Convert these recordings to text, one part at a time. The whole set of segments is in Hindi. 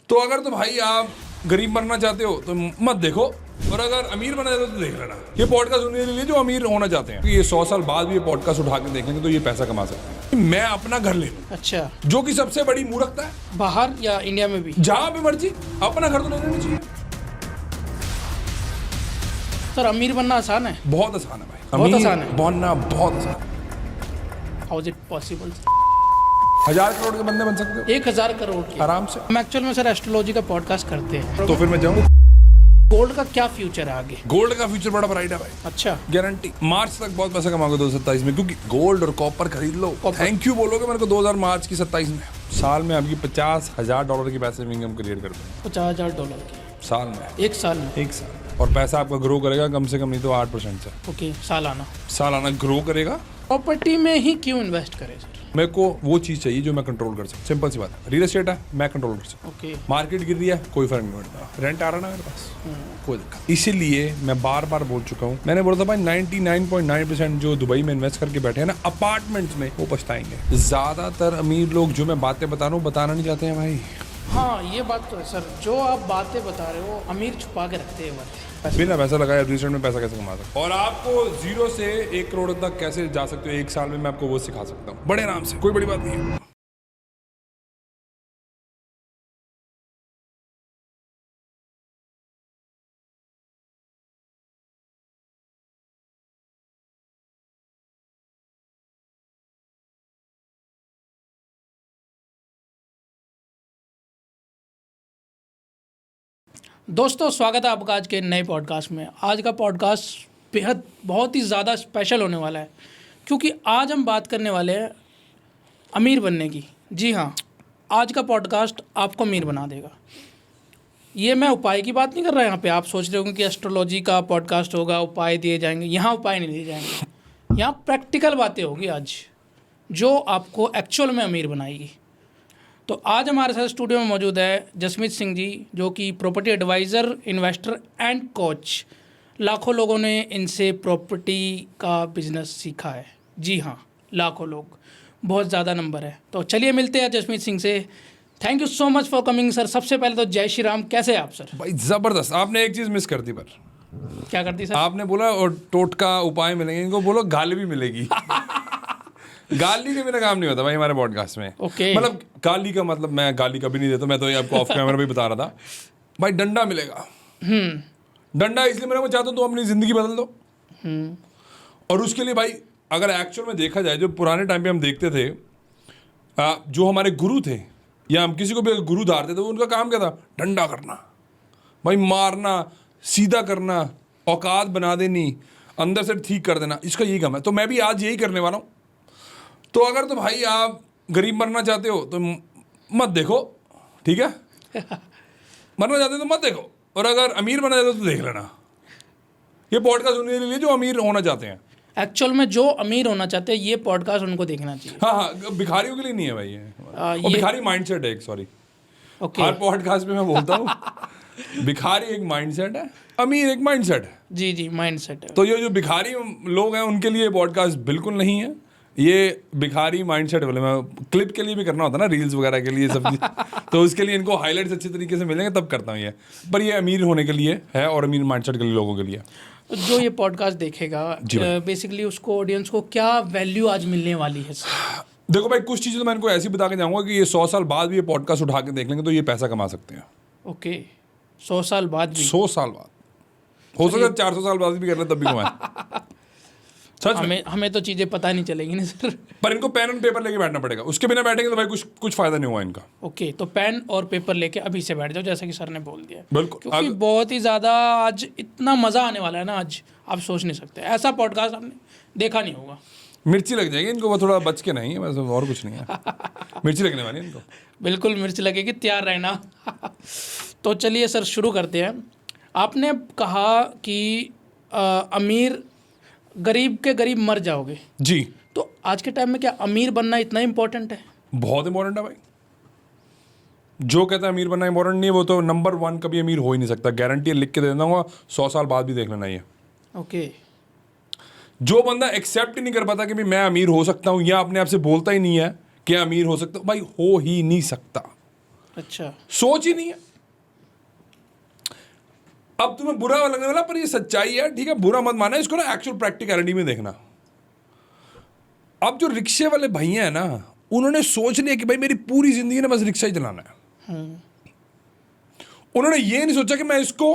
तो अगर तो भाई आप गरीब बनना चाहते हो तो मत देखो, और अगर अमीर बनना चाहते हो तो देख लेना। ये पॉडकास्ट उनके लिए जो अमीर होना चाहते हैं, ये 100 साल बाद भी ये पॉडकास्ट उठा के देखेंगे तो ये पैसा कमा सकते हैं। मैं अपना घर ले लूं, अच्छा, जो कि सबसे बड़ी मूर्खता है। बाहर या इंडिया में भी जहां भी मर्जी अपना घर तो ले लेना चाहिए। सर अमीर बनना आसान है? बहुत आसान है भाई, बहुत अमीर आसान है। बनना बहुत आसान है। How is it possible? 1000 crore के बंदे बन सकते हो 1000 करोड़ की आराम से। हम एक्चुअल में सर एस्ट्रोलॉजी का पॉडकास्ट करते हैं, तो फिर मैं जाऊँ। गोल्ड का क्या फ्यूचर है आगे? गोल्ड का फ्यूचर बड़ा ब्राइट है भाई, अच्छा, गारंटी। मार्च तक बहुत पैसा कमाओगे 2027 में, क्योंकि गोल्ड और कॉपर खरीद लो। कॉपर। थैंक यू बोलोगे मेरे को 2000 मार्च की 27 में। साल में आपकी $50,000 की पैसिव इनकम क्रिएट कर दूँ $50,000 की साल में, एक साल में? एक साल। और पैसा आपका ग्रो करेगा कम से कम नहीं तो 8% से। ओके, सालाना सालाना ग्रो करेगा। प्रॉपर्टी में ही क्यों इन्वेस्ट करें सर? मेरे को वो चीज़ चाहिए जो मैं कंट्रोल कर सकूँ। सिंपल सी बात है, रियल एस्टेट है मैं कंट्रोल कर सकूँ। ओके, मार्केट गिर रही है कोई फर्क नहीं पड़ता, रेंट आ रहा ना मेरे पास, कोई दिक्कत। इसीलिए मैं बार बार बोल चुका हूँ, मैंने बोला था भाई 99.9% जो दुबई में इन्वेस्ट करके बैठे हैं ना अपार्टमेंट्स में, वो पछताएंगे। ज्यादातर अमीर लोग जो मैं बातें बता रहा हूँ बताना नहीं चाहते हैं भाई। हाँ ये बात तो है सर, जो आप बातें बता रहे हो अमीर छुपा के रखते हैं बातें। बिना पैसा लगाए रियल एस्टेट में पैसा कैसे कमा सकते हो, और आपको 0 से 1 करोड़ तक कैसे जा सकते हो एक साल में, मैं आपको वो सिखा सकता हूँ बड़े आराम से, कोई बड़ी बात नहीं है। दोस्तों स्वागत है आपका आज के नए पॉडकास्ट में। आज का पॉडकास्ट बेहद बहुत ही ज़्यादा स्पेशल होने वाला है, क्योंकि आज हम बात करने वाले हैं अमीर बनने की। जी हाँ, आज का पॉडकास्ट आपको अमीर बना देगा। ये मैं उपाय की बात नहीं कर रहा यहाँ पे। आप सोच रहे होंगे कि एस्ट्रोलॉजी का पॉडकास्ट होगा, उपाय दिए जाएंगे। यहाँ उपाय नहीं दिए जाएंगे, यहाँ प्रैक्टिकल बातें होगी आज, जो आपको एक्चुअल में अमीर बनाएगी। तो आज हमारे साथ स्टूडियो में मौजूद है जसमीत सिंह जी, जो कि property adviser, investor and coach. लाखों लोगों ने इनसे प्रॉपर्टी का बिजनेस सीखा है। जी हाँ, लाखों लोग, बहुत ज़्यादा नंबर है। तो चलिए मिलते हैं जसमीत सिंह से। Thank you so much for coming sir. सबसे पहले तो जय श्री राम, कैसे हैं आप सर? भाई जबरदस्त। आपने एक चीज़ मिस कर दी, पर क्या करती सर? आपने बोला और टोटका उपाय मिलेंगे, इनको बोलो गाली भी मिलेगी। गाली के बिना काम नहीं होता भाई हमारे पॉडकास्ट में। ओके। मतलब गाली का मतलब, मैं गाली कभी नहीं देता, मैं तो ये आपको ऑफ कैमरा भी बता रहा था भाई, डंडा मिलेगा। डंडा इसलिए मैं चाहता हूँ तो अपनी ज़िंदगी बदल दो। और उसके लिए भाई अगर एक्चुअल में देखा जाए, जो पुराने टाइम पे हम देखते थे, जो हमारे गुरु थे या हम किसी को भी गुरु धारते थे, तो उनका काम क्या था? डंडा करना भाई, मारना, सीधा करना, औकात बना देनी, अंदर से ठीक कर देना, इसका यही काम है। तो मैं भी आज यही करने वाला हूँ। तो अगर तो भाई आप गरीब बनना चाहते हो तो मत देखो, ठीक है? मरना चाहते हो तो मत देखो, और अगर अमीर बनना चाहते हो तो देख लेना। ये पॉडकास्ट उनके लिए जो अमीर होना चाहते हैं। एक्चुअल में जो अमीर होना चाहते हैं, ये पॉडकास्ट उनको देखना चाहिए। हाँ हाँ, भिखारियों के लिए नहीं है भाई ये। और भिखारी माइंडसेट है एक, सॉरी। ओके, हर पॉडकास्ट में मैं बोलता हूँ भिखारी एक माइंडसेट है, अमीर एक माइंडसेट है। जी जी, माइंड सेट है। तो ये जो भिखारी लोग हैं उनके लिए पॉडकास्ट बिल्कुल नहीं है। ये भिखारी माइंडसेट वाले, मैं क्लिप के लिए भी करना होता है ना, रील्स वगैरह के लिए सब तो उसके लिए इनको हाईलाइट्स अच्छे तरीके से मिलेंगे तब करता हूँ ये। पर ये अमीर होने के लिए है और अमीर माइंडसेट के लिए लोगों के लिए। जो ये पॉडकास्ट देखेगा बेसिकली उसको, ऑडियंस को क्या वैल्यू आज मिलने वाली है? देखो भाई, कुछ चीज़ें तो मैं इनको ऐसी बता के जाऊँगा कि ये 100 साल बाद भी ये पॉडकास्ट उठा के देख लेंगे तो ये पैसा कमा सकते हैं। ओके, 100 साल बाद भी? 100 साल बाद हो सकता है, 400 साल बाद भी कर ले तब भी कमाए। सच में हमें तो चीज़ें पता नहीं चलेगी ना सर। पर इनको पेन एंड पेपर लेके बैठना पड़ेगा, उसके बिना बैठेंगे तो भाई कुछ फायदा नहीं हुआ इनका। ओके, तो पेन और पेपर लेके अभी से बैठ जाओ, जैसा कि सर ने बोल दिया। बिल्कुल, क्योंकि बहुत ही ज़्यादा आज इतना मज़ा आने वाला है ना, आज आप सोच नहीं सकते। ऐसा पॉडकास्ट आपने देखा नहीं होगा। मिर्ची लग जाएगी इनको, वो थोड़ा बच के नहीं है, वैसे और कुछ नहीं है। मिर्ची लगने वाली है इनको। बिल्कुल मिर्च लगेगी, तैयार रहना। तो चलिए सर शुरू करते हैं। आपने कहा कि अमीर, गरीब के गरीब मर जाओगे। जी, तो आज के टाइम में क्या अमीर बनना इतना इम्पोर्टेंट है? बहुत इंपॉर्टेंट है भाई। जो कहता है अमीर बनना इंपॉर्टेंट नहीं है, वो तो नंबर 1 कभी अमीर हो ही नहीं सकता। गारंटी लिख के दे दूंगा, 100 साल बाद भी देख लेना ये। ओके, जो बंदा एक्सेप्ट ही नहीं कर पाता कि भाई मैं अमीर हो सकता हूँ, या अपने आप से बोलता ही नहीं है कि अमीर हो सकता हूँ, भाई हो ही नहीं सकता। अच्छा। सोच ही नहीं है। अब तुम्हें बुरा लगने वाला, पर ये सच्चाई है, ठीक है, बुरा मत माना इसको ना, एक्चुअल प्रैक्टिकलिटी में देखना। अब जो रिक्शे वाले भैया हैं ना, उन्होंने सोच लिया कि भाई मेरी पूरी जिंदगी ना बस रिक्शा ही चलाना है। उन्होंने ये नहीं सोचा कि मैं इसको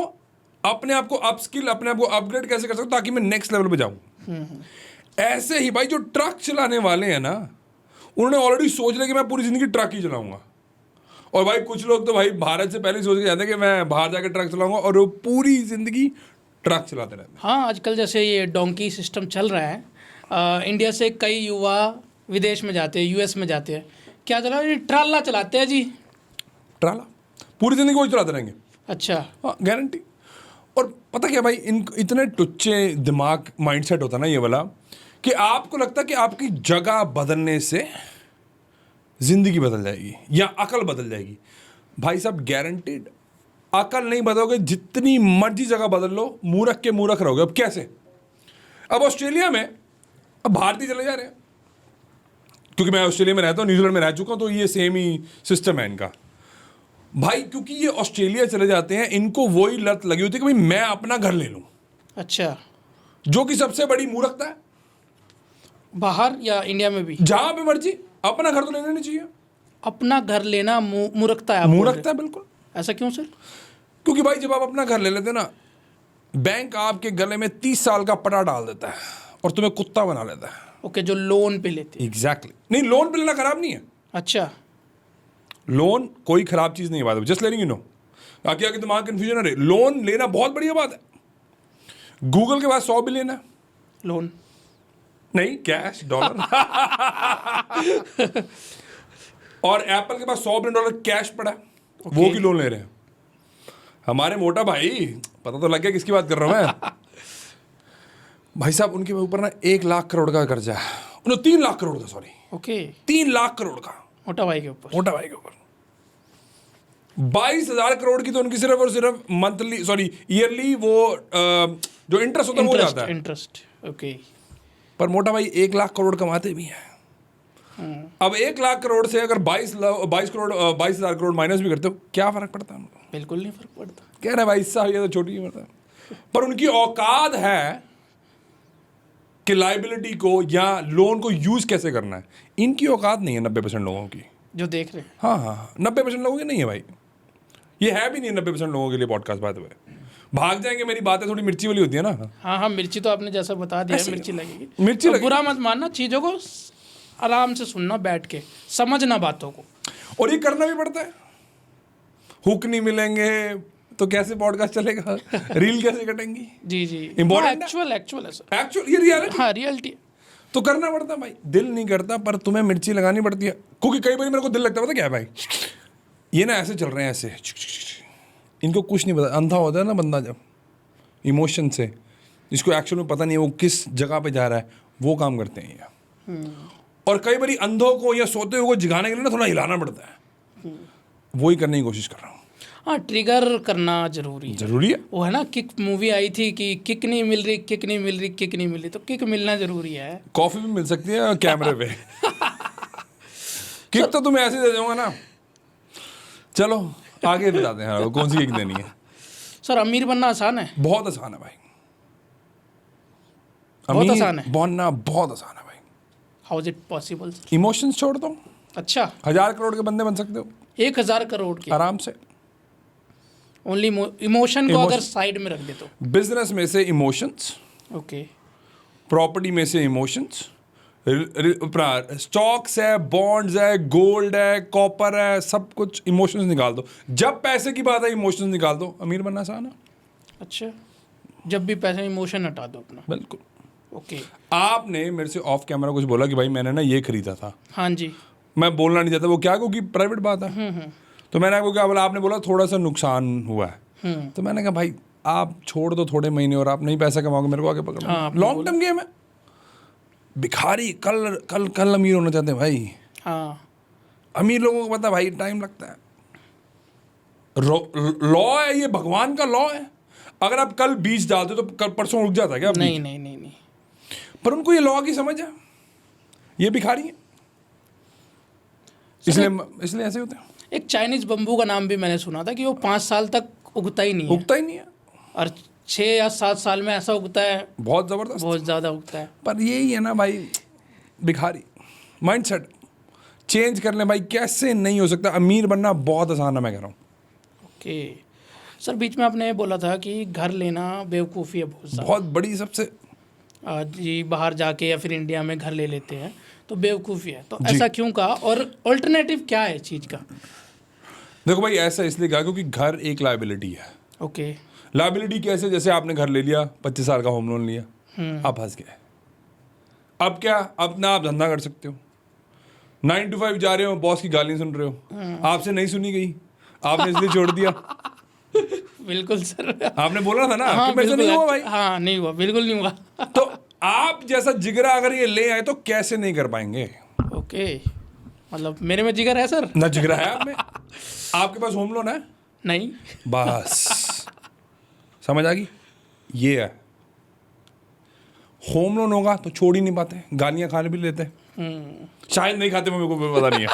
अपने आप को अपस्किल, अपने आप को अपग्रेड कैसे कर सकता हूं ताकि मैं नेक्स्ट लेवल पे जाऊं। ऐसे ही भाई जो ट्रक चलाने वाले हैं ना, उन्होंने ऑलरेडी सोच लिया कि मैं पूरी जिंदगी ट्रक ही चलाऊंगा। और भाई कुछ लोग तो भाई भारत से पहले ही सोच के जाते हैं कि मैं बाहर जाकर ट्रक चलाऊंगा, और वो पूरी जिंदगी ट्रक चलाते रहते हैं। हाँ, आजकल जैसे ये डोंकी सिस्टम चल रहा है, इंडिया से कई युवा विदेश में जाते हैं, यूएस में जाते हैं, क्या चला ये ट्राला चलाते हैं जी। ट्राला पूरी जिंदगी वही चलाते रहेंगे। अच्छा। हाँ, गारंटी। और पता क्या भाई, इन इतने टुच्चे दिमाग माइंडसेट होता है ना ये वाला, कि आपको लगता है कि आपकी जगह बदलने से जिंदगी बदल जाएगी या अकल बदल जाएगी। भाई साहब गारंटीड अकल नहीं बदलोगे, जितनी मर्जी जगह बदल लो, मूर्ख के मूर्ख रहोगे। अब कैसे? अब ऑस्ट्रेलिया में अब भारतीय चले जा रहे हैं, क्योंकि मैं ऑस्ट्रेलिया में रहता हूँ, न्यूजीलैंड में रह चुका हूँ, तो ये सेम ही सिस्टम है इनका। भाई क्योंकि ये ऑस्ट्रेलिया चले जाते हैं, इनको वही लत लगी होती है कि भाई मैं अपना घर ले लूं। अच्छा। जो कि सबसे बड़ी मूर्खता है। बाहर या इंडिया में भी? जहां पे मर्जी, अपना घर तो लेना नहीं चाहिए। अपना घर लेना मूर्खता है? आप बोल रहे मूर्खता है बिल्कुल। हैं। ऐसा क्यों सर? क्योंकि भाई जब आप अपना घर ले लेते हैं ना, बैंक आपके गले में 30 साल का पटा डाल देता है और तुम्हें कुत्ता बना लेता है। ओके, जो लोन पे लेते हैं। एग्जैक्टली। नहीं, लोन पे लेना खराब नहीं है। अच्छा। लोन कोई खराब चीज नहीं है, बात है, जस्ट लेटिंग यू नो, ताकि आगे दिमाग कंफ्यूजन ना रहे। लोन लेना बहुत बढ़िया बात है। गूगल के पास 100 बिलियन है। लोन नहीं, कैश, डॉलर। और एप्पल के पास 100 बिलियन डॉलर कैश पड़ा है। वो की लोन ले रहे हैं। हमारे मोटा भाई, पता तो लग गया किसकी बात कर रहा हूं मैं। भाई साहब उनके ऊपर ना 1 लाख करोड़ का कर्जा है। 3 लाख करोड़ का, सॉरी। ओके। 3 लाख करोड़ का मोटा भाई के ऊपर। मोटा भाई के ऊपर 22,000 करोड़ की तो उनकी सिर्फ और सिर्फ मंथली, सॉरी ईयरली, वो जो इंटरेस्ट होता है वो जाता है। इंटरेस्ट। ओके। पर मोटा भाई 1 लाख करोड़ कमाते भी हैं। अब 1 लाख करोड़ से अगर 22,000 करोड़ माइनस भी करते हो, क्या फर्क पड़ता है उनको? बिल्कुल नहीं फर्क पड़ता। कह रहे भाई साहब ये तो छोटी उम्र है, पर उनकी औकात है कि लाइबिलिटी को या लोन को यूज कैसे करना है। इनकी औकात नहीं है 90% लोगों की, जो देख रहे हैं। हाँ, 90% लोगों की नहीं है भाई। ये है भी नहीं 90% लोगों के लिए पॉडकास्ट। बात हुए भाग जाएंगे, मेरी बातें थोड़ी मिर्ची वाली होती है ना। हाँ, मिर्ची तो आपने जैसा बता दिया, मिर्ची लगेगी। मिर्ची तो बुरा मत मानना, चीज़ों को आराम से सुनना, बैठ के समझना बातों को, और ये करना भी पड़ता है। हुक नहीं मिलेंगे तो कैसे पॉडकास्ट चलेगा? रील कैसे कटेंगी? जी जी। Important है। एक्चुअल है सर। एक्चुअल ये रियलिटी। हाँ, रियलिटी। तो करना पड़ता है भाई। दिल नहीं करता, पर तुम्हें मिर्ची लगानी पड़ती है। क्योंकि कई बार मेरे को दिल लगता है, पता क्या है भाई, ये ना ऐसे चल रहे हैं, ऐसे इनको कुछ नहीं पता। अंधा होता है ना बंदा जब इमोशन से, इसको एक्चुअल में पता नहीं है वो किस जगह पे जा रहा है, वो काम करते हैं ये। और कई बार अंधों को या सोते हुए को जगाने के लिए ना थोड़ा हिलाना पड़ता है। वही करने की कोशिश कर रहा हूँ। हाँ, ट्रिगर करना जरूरी है। जरूरी है। वो है ना, किक मूवी आई थी कि किक नहीं मिल रही, किक नहीं मिल रही, किक नहीं मिल रही, तो किक मिलना जरूरी है। कॉफी भी मिल सकती है कैमरे पे। किक तो तुम्हें ऐसे दे दूंगा ना। चलो आगे बताते हैं कौन सी किक देनी है। सर, अमीर बनना आसान है? बहुत आसान है भाई। बहुत आसान है बनना, बहुत आसान है भाई। How is it possible? Emotions छोड़ दो। अच्छा। 1000 करोड़ के बंदे बन सकते हो 1000 करोड़ के आराम से। ओनली इमोशन को अगर साइड में रख दे तो? बिजनेस में से इमोशंस, ओके। प्रॉपर्टी में से इमोशंस, स्टॉक्स है, बॉन्ड्स है, गोल्ड है, कॉपर है, सब कुछ इमोशंस निकाल दो। जब पैसे की बात है इमोशंस निकाल दो, अमीर बनना आसान है। अच्छा, जब भी पैसे, इमोशन हटा दो अपना। बिल्कुल। ओके। आपने मेरे से ऑफ कैमरा कुछ बोला कि भाई मैंने ना ये खरीदा था। हाँ जी। मैं बोलना नहीं चाहता, वो क्या, क्योंकि प्राइवेट बात है। तो मैंने आपको क्या बोला, आपने बोला थोड़ा सा नुकसान हुआ है। तो मैंने कहा भाई आप छोड़ दो थोड़े महीने, और आप नहीं पैसा कमाओगे, मेरे को आगे पकड़ो। हाँ, लॉन्ग टर्म गेम है। भिखारी कल कल कल अमीर होना चाहते हैं भाई। हाँ, अमीर लोगों को पता भाई टाइम लगता है। लॉ है ये, भगवान का लॉ है। अगर आप कल बीज डालते तो कल परसों उग जाता है क्या? नहीं नहीं नहीं नहीं। पर उनको ये लॉ की समझ है, ये भिखारी है, इसलिए ऐसे होते हैं। एक चाइनीज बम्बू का नाम भी मैंने सुना था कि वो 5 साल तक उगता ही नहीं है, उगता ही नहीं है, और 6 या 7 साल में ऐसा उगता है, बहुत ज़बरदस्त। बहुत ज़्यादा उगता है। पर यही है ना भाई, भिखारी माइंडसेट चेंज कर ले भाई। कैसे नहीं हो सकता? अमीर बनना बहुत आसान है, मैं कह रहा हूँ। ओके सर, बीच में आपने बोला था कि घर लेना बेवकूफ़ी है बहुत ज़्यादा। बहुत बड़ी सबसे। जी, बाहर जाके या फिर इंडिया में घर ले लेते हैं तो बेवकूफ़ी है, तो जी। ऐसा क्यों कहा, और ऑल्टरनेटिव क्या है इस चीज़ का? देखो भाई, ऐसा इसलिए कहा क्योंकि घर एक लाइबिलिटी है। ओके। लाइबिलिटी कैसे? जैसे आपने घर ले लिया, 25 साल का होम लोन लिया, आप फंस गए। अब क्या? अपना आप धंधा कर सकते हो, 9 to 5 जा रहे हो, बॉस की गालियाँ सुन रहे हो, आपसे नहीं सुनी गई, आपने इसलिए छोड़ दिया। बिल्कुल सर। आपने बोला था ना हाँ, कि मेरे से नहीं हुआ भाई। हाँ, नहीं हुआ, बिल्कुल नहीं हुआ। तो आप जैसा जिगरा अगर ये ले आए तो कैसे नहीं कर पाएंगे? ओके, मतलब मेरे में जिगर है सर? ना जिगरा है आप में। आपके पास होम लोन है? नहीं। बस समझ आ गई? ये है, होम लोन होगा तो छोड़ ही नहीं पाते, गालियां खाने भी लेते। शायद नहीं खाते, मेरे को पता नहीं है,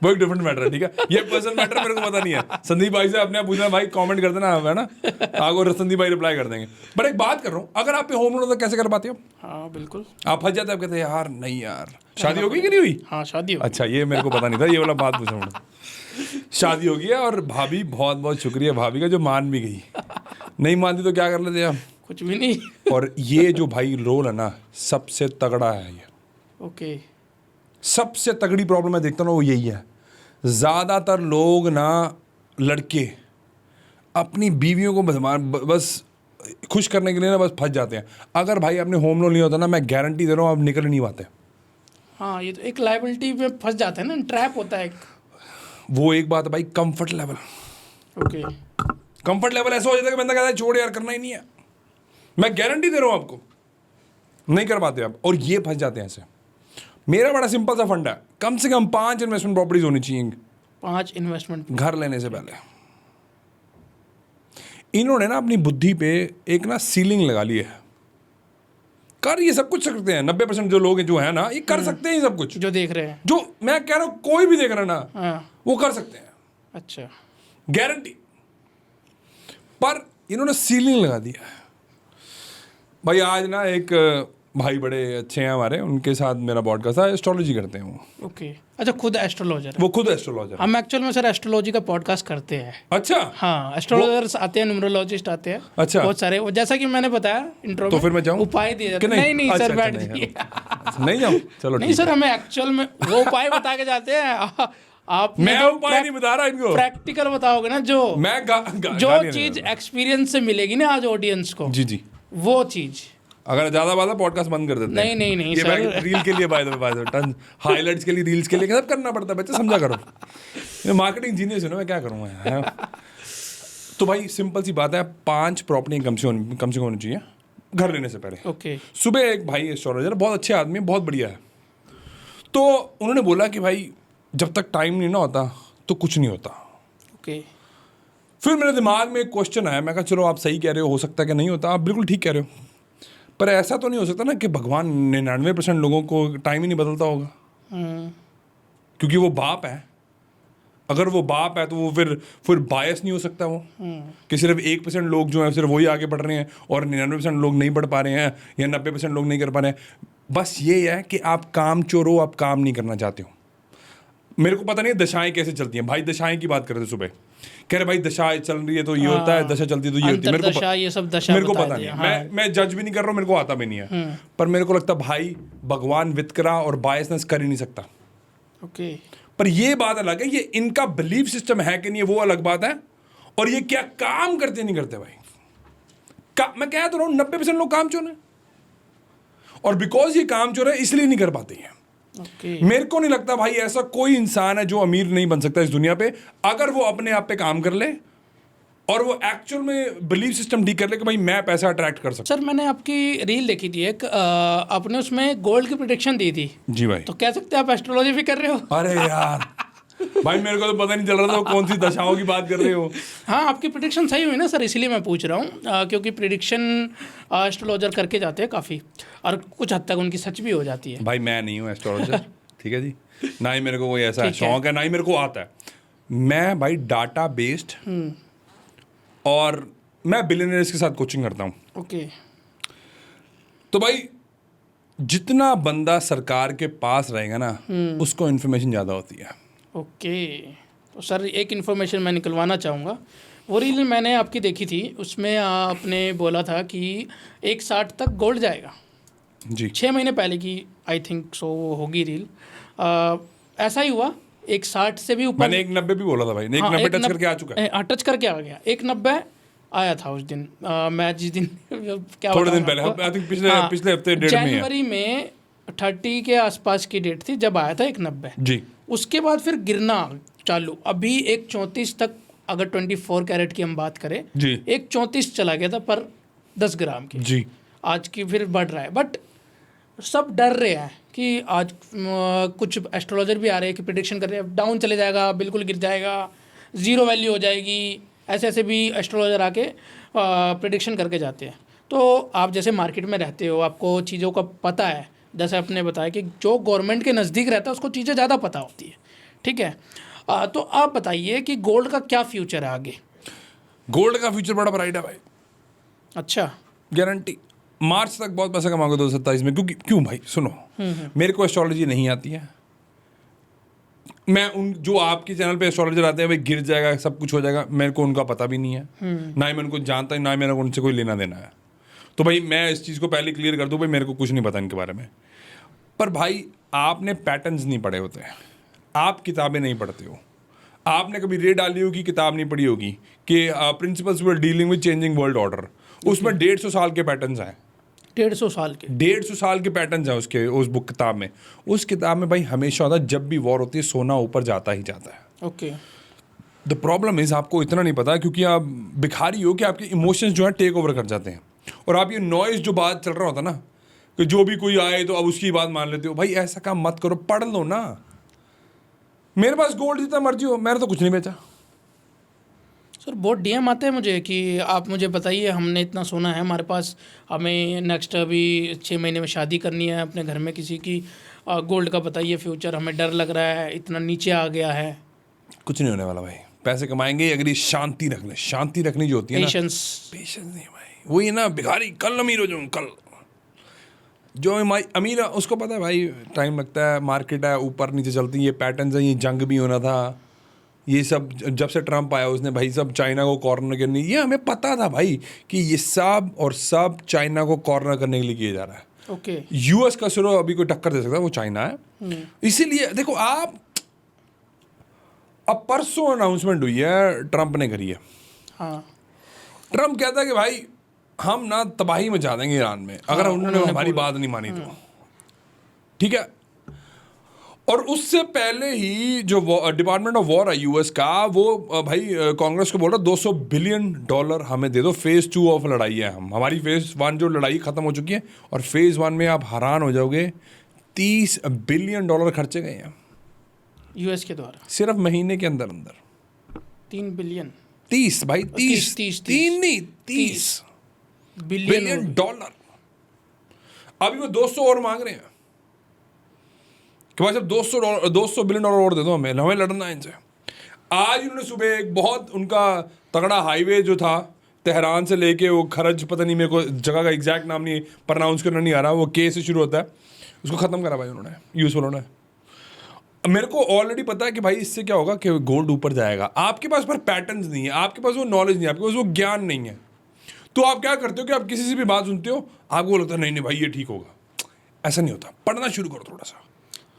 वो एक डिफरेंट मैटर है, ठीक है। ये पर्सनल मैटर मेरे को पता नहीं है। संदीप भाई से अपने आप पूछना भाई, कमेंट कर देना, है ना, आपको संदीप भाई रिप्लाई कर देंगे। बट एक बात कर रहा हूँ, अगर आप पे होम लोन तो कैसे कर पाते हो? हाँ बिल्कुल। आप फंस जाते, आप कहते हैं यार नहीं यार, शादी हो गई कि नहीं हुई? हाँ, शादी हो। अच्छा, ये मेरे को पता नहीं था, ये वाला बात पूछा मैंने। शादी हो गई है, और भाभी, बहुत बहुत शुक्रिया भाभी का जो मान भी गई। नहीं मानती तो क्या कर लेते आप? कुछ भी नहीं। और ये जो भाई रोल है ना, सबसे तगड़ा है ये। ओके। सबसे तगड़ी प्रॉब्लम मैं देखता हूँ ना, वो यही है। ज़्यादातर लोग ना, लड़के अपनी बीवियों को बस खुश करने के लिए ना बस फंस जाते हैं। अगर भाई आपने होम लोन लिया होता ना, मैं गारंटी दे रहा हूँ आप निकल नहीं पाते। हाँ, ये तो एक लाइबिलिटी में फंस जाते हैं ना, ट्रैप होता है एक। वो एक बात है भाई, comfort level. Okay. Comfort level ऐसा हो जाता है कि बंदा कहता है छोड़ यार, करना ही नहीं है। मैं गारंटी दे रहा हूँ आपको, नहीं कर पाते आप, और ये फंस जाते हैं ऐसे। मेरा बड़ा सिंपल सा फंड है, कम से कम 5 इन्वेस्टमेंट प्रॉपर्टीज होनी चाहिए 5 इन्वेस्टमेंट घर लेने से पहले। इन्होंने ना अपनी बुद्धि पे एक ना सीलिंग लगा ली है। कर ये सब कुछ सकते हैं, 90% जो लोग हैं जो है ना, ये कर सकते हैं ये सब कुछ। जो देख रहे हैं। जो मैं कह रहा हूँ, कोई भी देख रहा है ना, हाँ। वो कर सकते हैं, अच्छा। गारंटी। पर इन्होंने सीलिंग लगा दिया है भाई। आज ना एक भाई बड़े अच्छे हैं हमारे, उनके साथ मेरा पॉडकास्ट था, एस्ट्रोलॉजी करते हैं वो। ओके। अच्छा, खुद एस्ट्रोलॉजर है? वो खुद एस्ट्रोलॉजर। हम एक्चुअल में सर एस्ट्रोलॉजी का पॉडकास्ट करते हैं। अच्छा। हाँ, एस्ट्रोलॉजर्स आते हैं, न्यूमरोलॉजिस्ट आते हैं। अच्छा। बहुत सारे, वो जैसा कि मैंने बताया इंट्रो तो में, फिर मैं जाऊँ? उपाय दिए जाते कि हैं। नहीं? नहीं अच्छा, सर, अच्छा, बैठ नहीं, जाइए। नहीं जाऊँ? चलो नहीं ठीक सर, हमें एक्चुअल में वो उपाय बता के जाते हैं। आप मैं उपाय नहीं बता रहा इनको, प्रैक्टिकल बताओगे ना, जो मैं जो चीज एक्सपीरियंस से मिलेगी ना आज ऑडियंस को, जी जी, वो चीज। अगर ज्यादा बात है पॉडकास्ट बंद कर देते हैं। नहीं ये सर। रील के लिए by the way, ton highlights के लिए, रील्स के लिए सब करना पड़ता है बच्चे, समझा करो। मैं मार्केटिंग जीनियस हूं ना, मैं क्या करूंगा यार। तो भाई सिंपल सी बात है, 5 प्रॉपर्टी कम से कम होनी चाहिए घर लेने से पहले। ओके। सुबह एक भाई एस्ट्रोलॉजर, बहुत अच्छे आदमी है, बहुत बढ़िया है। तो उन्होंने बोला कि भाई जब तक टाइम नहीं ना होता तो कुछ नहीं होता। ओके। फिर मेरे दिमाग में एक क्वेश्चन आया, मैं कहा चलो आप सही कह रहे हो सकता है कि नहीं होता, आप बिल्कुल ठीक कह रहे हो। पर ऐसा तो नहीं हो सकता ना कि भगवान 99% लोगों को टाइम ही नहीं बदलता होगा, क्योंकि वो बाप है। अगर वो बाप है तो वो फिर बायस नहीं हो सकता वो, कि सिर्फ 1% लोग जो हैं सिर्फ वही आगे बढ़ रहे हैं और 99% लोग नहीं बढ़ पा रहे हैं, या 90% लोग नहीं कर पा रहे हैं। बस ये है कि आप काम चोर हो, आप काम नहीं करना चाहते हो। मेरे को पता नहीं दशाएं कैसे चलती हैं भाई। दशाएं की बात कर रहे थे सुबह, कह रहे भाई दशा चल रही है तो ये होता है, दशा चलती है तो ये होती है। मेरे को पता नहीं, मैं जज भी नहीं कर रहा हूँ, मेरे को आता भी नहीं है। पर मेरे को लगता है भाई भगवान वितकरा और बायसनेस कर ही नहीं सकता। ओके। पर ये बात अलग है, ये इनका बिलीफ सिस्टम है कि नहीं, वो अलग बात है। और ये क्या काम करते नहीं करते भाई। मैं कह तो रहा हूँ 90% लोग काम चोर हैं, और बिकॉज ये काम चोर है इसलिए नहीं कर पाते हैं। मेरे को नहीं लगता भाई ऐसा कोई इंसान है जो अमीर नहीं बन सकता इस दुनिया पे, अगर वो अपने आप पे काम कर ले और वो एक्चुअल में बिलीफ सिस्टम ठीक कर ले कि भाई मैं पैसा अट्रैक्ट कर सकता। सर मैंने आपकी रील देखी थी एक, आपने उसमें गोल्ड की प्रेडिक्शन दी थी। जी भाई। तो कह सकते हैं आप एस्ट्रोलॉजी भी कर रहे हो? अरे यार भाई मेरे को तो पता नहीं चल रहा था कौन सी दशाओं की बात कर रहे हो। हाँ, आपकी प्रेडिक्शन सही हुई ना सर, इसीलिए मैं पूछ रहा हूँ, क्योंकि प्रेडिक्शन एस्ट्रोलॉजर करके जाते हैं काफ़ी, और कुछ हद तक उनकी सच भी हो जाती है। भाई मैं नहीं हूँ एस्ट्रोलॉजर, ठीक है जी, ना ही मेरे को कोई ऐसा शौक है, ना ही मेरे को आता है। मैं भाई डाटा बेस्ड और मैं बिलियनर्स के साथ कोचिंग करता हूँ। ओके। तो भाई जितना बंदा सरकार के पास रहेगा ना उसको इन्फॉर्मेशन ज़्यादा होती है। ओके। तो सर एक इन्फॉर्मेशन मैं निकलवाना चाहूँगा। वो रील मैंने आपकी देखी थी, उसमें आपने बोला था कि 160 तक गोल्ड जाएगा। जी 6 महीने पहले की आई थिंक सो वो होगी रील। ऐसा ही हुआ, 160 से भी ऊपर। मैंने 190 भी बोला था भाई, 190 टच करके आ चुका है। हाँ, टच करके आ गया। 190 आया था उस दिन। मैं जिस दिन क्या थोड़े दिन बताऊँ पहले, आपको? आई थिंक हाँ, पिछले हफ्ते डेढ़ में है। जनवरी में 30 के आसपास की डेट थी जब आया था 190। जी उसके बाद फिर गिरना चालू। अभी 134 तक, अगर 24 कैरेट की हम बात करें, जी 134 चला गया था पर 10 ग्राम की। जी आज की फिर बढ़ रहा है, बट सब डर रहे हैं कि आज कुछ एस्ट्रोलॉजर भी आ रहे हैं कि प्रिडिक्शन कर रहे हैं डाउन चले जाएगा, बिल्कुल गिर जाएगा, ज़ीरो वैल्यू हो जाएगी। ऐसे ऐसे भी एस्ट्रोलॉजर आके प्रिडिक्शन करके जाते हैं। तो आप जैसे मार्केट में रहते हो, आपको चीज़ों का पता है। जैसे आपने बताया कि जो गवर्नमेंट के नज़दीक रहता है उसको चीज़ें ज़्यादा पता होती है, ठीक है। तो आप बताइए कि गोल्ड का क्या फ्यूचर है आगे? गोल्ड का फ्यूचर बड़ा ब्राइट है भाई, अच्छा। गारंटी। मार्च तक बहुत पैसा कमाओगे 2027 में। क्योंकि क्यों भाई सुनो, मेरे को एस्ट्रोलॉजी नहीं आती है। मैं उन जो आपके चैनल पे एस्ट्रोलॉजर आते हैं भाई गिर जाएगा सब कुछ हो जाएगा, मेरे को उनका पता भी नहीं है, ना ही मैं उनको जानता, ना ही मेरा उनसे कोई लेना देना है। तो भाई मैं इस चीज़ को पहले क्लियर कर दूँ, भाई मेरे को कुछ नहीं पता इनके बारे में। पर भाई आपने पैटर्न्स नहीं पढ़े होते हैं, आप किताबें नहीं पढ़ते हो। आपने कभी रे डाली होगी, किताब नहीं पढ़ी होगी कि principles were dealing with changing world order. उसमें 150 साल के पैटर्न्स हैं। 150 साल के 150 साल के पैटर्न्स हैं उसके, उस बुक किताब में। उस किताब में भाई हमेशा होता है जब भी वॉर होती है सोना ऊपर जाता ही जाता है। ओके। द प्रॉब्लम इज आपको इतना नहीं पता क्योंकि आप भिखारी हो कि आपके इमोशंस जो है टेक ओवर कर जाते हैं। और आप ये नॉइज जो बात चल रहा होता ना कि जो भी कोई आए तो अब उसकी बात मान लेते हो, भाई ऐसा काम मत करो, पढ़ लो ना। मेरे पास गोल्ड जितना मर्जी हो, मैंने तो कुछ नहीं बेचा। सर बहुत डीएम आते हैं मुझे कि आप मुझे बताइए, हमने इतना सोना है हमारे पास, हमें नेक्स्ट अभी 6 महीने में शादी करनी है अपने घर में किसी की, गोल्ड का बताइए फ्यूचर, हमें डर लग रहा है, इतना नीचे आ गया है। कुछ नहीं होने वाला भाई, पैसे कमाएंगे अगर ये शांति रख ले। शांति रखनी जो होती है ना, पेशेंस नहीं भाई। वही ना, भिखारी कल अमीर हो जाऊँ, कल जो अमीर है उसको पता है भाई टाइम लगता है, मार्केट है ऊपर नीचे चलती है, ये पैटर्न्स है, ये जंग भी होना था, ये सब जब से ट्रम्प आया उसने भाई सब चाइना को कॉर्नर करने, ये हमें पता था भाई कि ये सब और सब चाइना को कॉर्नर करने के लिए किया जा रहा है। ओके। यूएस का सिर्फ अभी कोई टक्कर दे सकता है वो चाइना है। इसीलिए देखो आप, अब परसों अनाउंसमेंट हुई है ट्रम्प ने करी है। हाँ। ट्रम्प कहता है कि भाई हम ना तबाही मचा देंगे ईरान में अगर उन्होंने हमारी बात नहीं मानी तो, ठीक है। और उससे पहले ही जो डिपार्टमेंट ऑफ वॉर है यूएस का, वो भाई कांग्रेस को बोल रहा $200 बिलियन हमें दे दो, फेज 2 ऑफ लड़ाई है। हमारी फेज 1 जो लड़ाई खत्म हो चुकी है और फेज 1 में आप हैरान हो जाओगे $30 बिलियन खर्चे गए हैं यूएस के द्वारा सिर्फ महीने के अंदर अंदर। 3 बिलियन 30 भाई, 30 तीन नहीं 30 बिलियन डॉलर। अभी वो 200 और मांग रहे हैं कि भाई साहब $200 बिलियन और दे दो हमें लड़ना है इनसे। आज उन्होंने सुबह एक बहुत उनका तगड़ा हाईवे जो था तेहरान से लेके वो खरज, पता नहीं मेरे को जगह का एग्जैक्ट नाम नहीं प्रोनाउंस करना नहीं आ रहा, वो के से शुरू होता है, उसको ख़त्म करा भाई उन्होंने, यूज़ वालों ने। मेरे को ऑलरेडी पता है कि भाई इससे क्या होगा कि गोल्ड ऊपर जाएगा। आपके पास पर पैटर्न्स नहीं है, आपके पास वो नॉलेज नहीं है, आपके पास वो ज्ञान नहीं है, तो आप क्या करते हो कि आप किसी से भी बात सुनते हो, आपको लगता है नहीं नहीं भाई ये ठीक होगा। ऐसा नहीं होता, पढ़ना शुरू करो थोड़ा सा।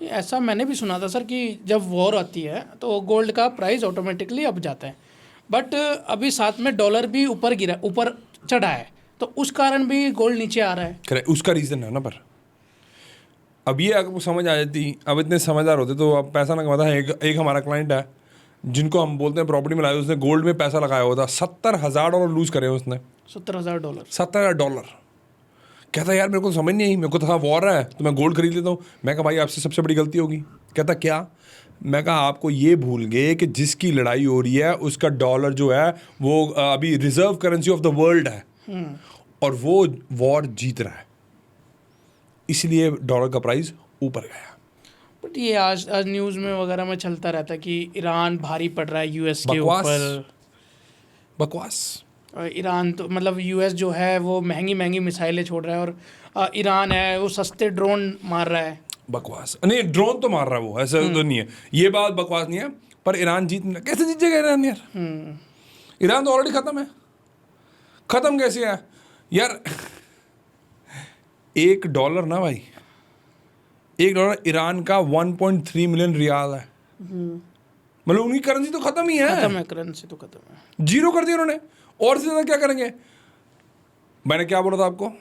ऐसा मैंने भी सुना था सर कि जब वॉर आती है तो गोल्ड का प्राइस ऑटोमेटिकली अप जाता है, बट अभी साथ में डॉलर भी ऊपर चढ़ा है, तो उस कारण भी गोल्ड नीचे आ रहा है। करेक्ट, उसका रीज़न है ना। पर अब ये अगर समझ आ जाती, अब इतने समझदार होते तो अब पैसा ना कमाता है। एक हमारा क्लाइंट है जिनको हम बोलते हैं प्रॉपर्टी में लाए, उसने गोल्ड में पैसा लगाया हुआ था, $70,000 लूज़ करे उसने। $70,000 $70,000 कहता यार मेरे को समझ नहीं आई, मेरे को था वॉर है तो मैं गोल्ड खरीद लेता हूँ। मैं कहा भाई आपसे सबसे बड़ी गलती होगी। कहता क्या? मैं कहा आपको ये भूल गए कि जिसकी लड़ाई हो रही है उसका डॉलर जो है वो अभी reserve currency of the world है और वो वॉर जीत रहा है, इसलिए डॉलर का प्राइस ऊपर गया। बट ये आज आज न्यूज़ में वगैरह में चलता रहता है कि ईरान भारी पड़ रहा है यूएस के बकवास। ऊपर। बकवास। और ईरान तो मतलब यूएस जो है वो महंगी महंगी मिसाइलें छोड़ रहा है, और ईरान है वो सस्ते ड्रोन मार रहा है। बकवास नहीं, ड्रोन तो मार रहा है वो, ऐसा तो नहीं है, ये बात बकवास नहीं है। पर ईरान कैसे जीत जाएगा ईरान यार? ईरान तो ऑलरेडी खत्म है। खत्म कैसे है यार? $1 ना भाई, $1 ईरान का 1.3 मिलियन रियाल है। मतलब उनकी करेंसी तो खत्म ही है। खत्म है, करेंसी तो खत्म है, जीरो कर दिया उन्होंने। और से ज्यादा क्या करेंगे? मैंने क्या बोला था आपको?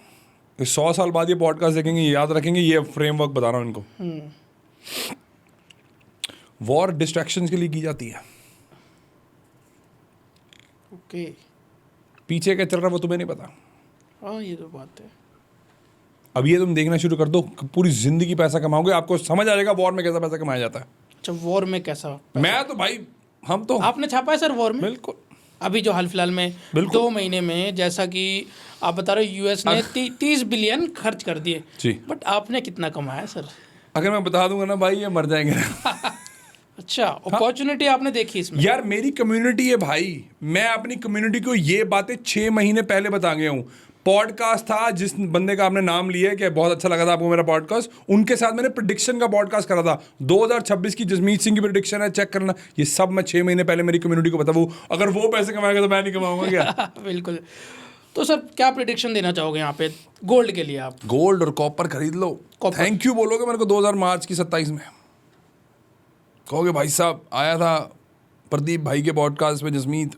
100 साल बाद ये पॉडकास्ट देखेंगे, याद रखेंगे, ये फ्रेमवर्क बता रहा हूँ इनको। वॉर डिस्ट्रैक्शंस के लिए की जाती है। ओके। पीछे क्या चल रहा है वो तुम्हें नहीं पता। हाँ ये तो बात है। अब ये तुम देखना शुरू कर दो, पूरी जिंदगी पैसा कमाओगे, आपको समझ आ जाएगा वॉर में कैसा पैसा कमाया जाता है। अच्छा, वॉर में कैसा? मैं तो भाई, हम तो आपने छापा है सर वॉर में? बिल्कुल। अभी जो हाल फिलहाल में बिल्कुल। 2 महीने में, जैसा कि आप बता रहे हो यूएस ने 30 बिलियन खर्च कर दिए जी। बट आपने कितना कमाया सर? अगर मैं बता दूंगा ना भाई, ये मर जाएंगे। अच्छा, अपॉर्चुनिटी आपने देखी इसमें? यार मेरी कम्युनिटी है भाई, मैं अपनी कम्युनिटी को ये बातें 6 महीने पहले बता गया हूँ। पॉडकास्ट था, जिस बंदे का आपने नाम लिया है कि बहुत अच्छा लगा था आपको मेरा पॉडकास्ट, उनके साथ मैंने प्रेडिक्शन का पॉडकास्ट करा था। 2026 की जसमीत सिंह की प्रेडिक्शन है, चेक करना। ये सब मैं 6 महीने पहले मेरी कम्युनिटी को बता। वो अगर वो पैसे कमाएगा तो मैं नहीं कमाऊंगा क्या? बिल्कुल। तो सर क्या प्रेडिक्शन देना चाहोगे यहाँ पे गोल्ड के लिए आप? गोल्ड और कॉपर खरीद लो। थैंक यू बोलोगे मेरे को 2000 मार्च की 27 में, कहोगे भाई साहब आया था प्रदीप भाई के पॉडकास्ट में जसमीत,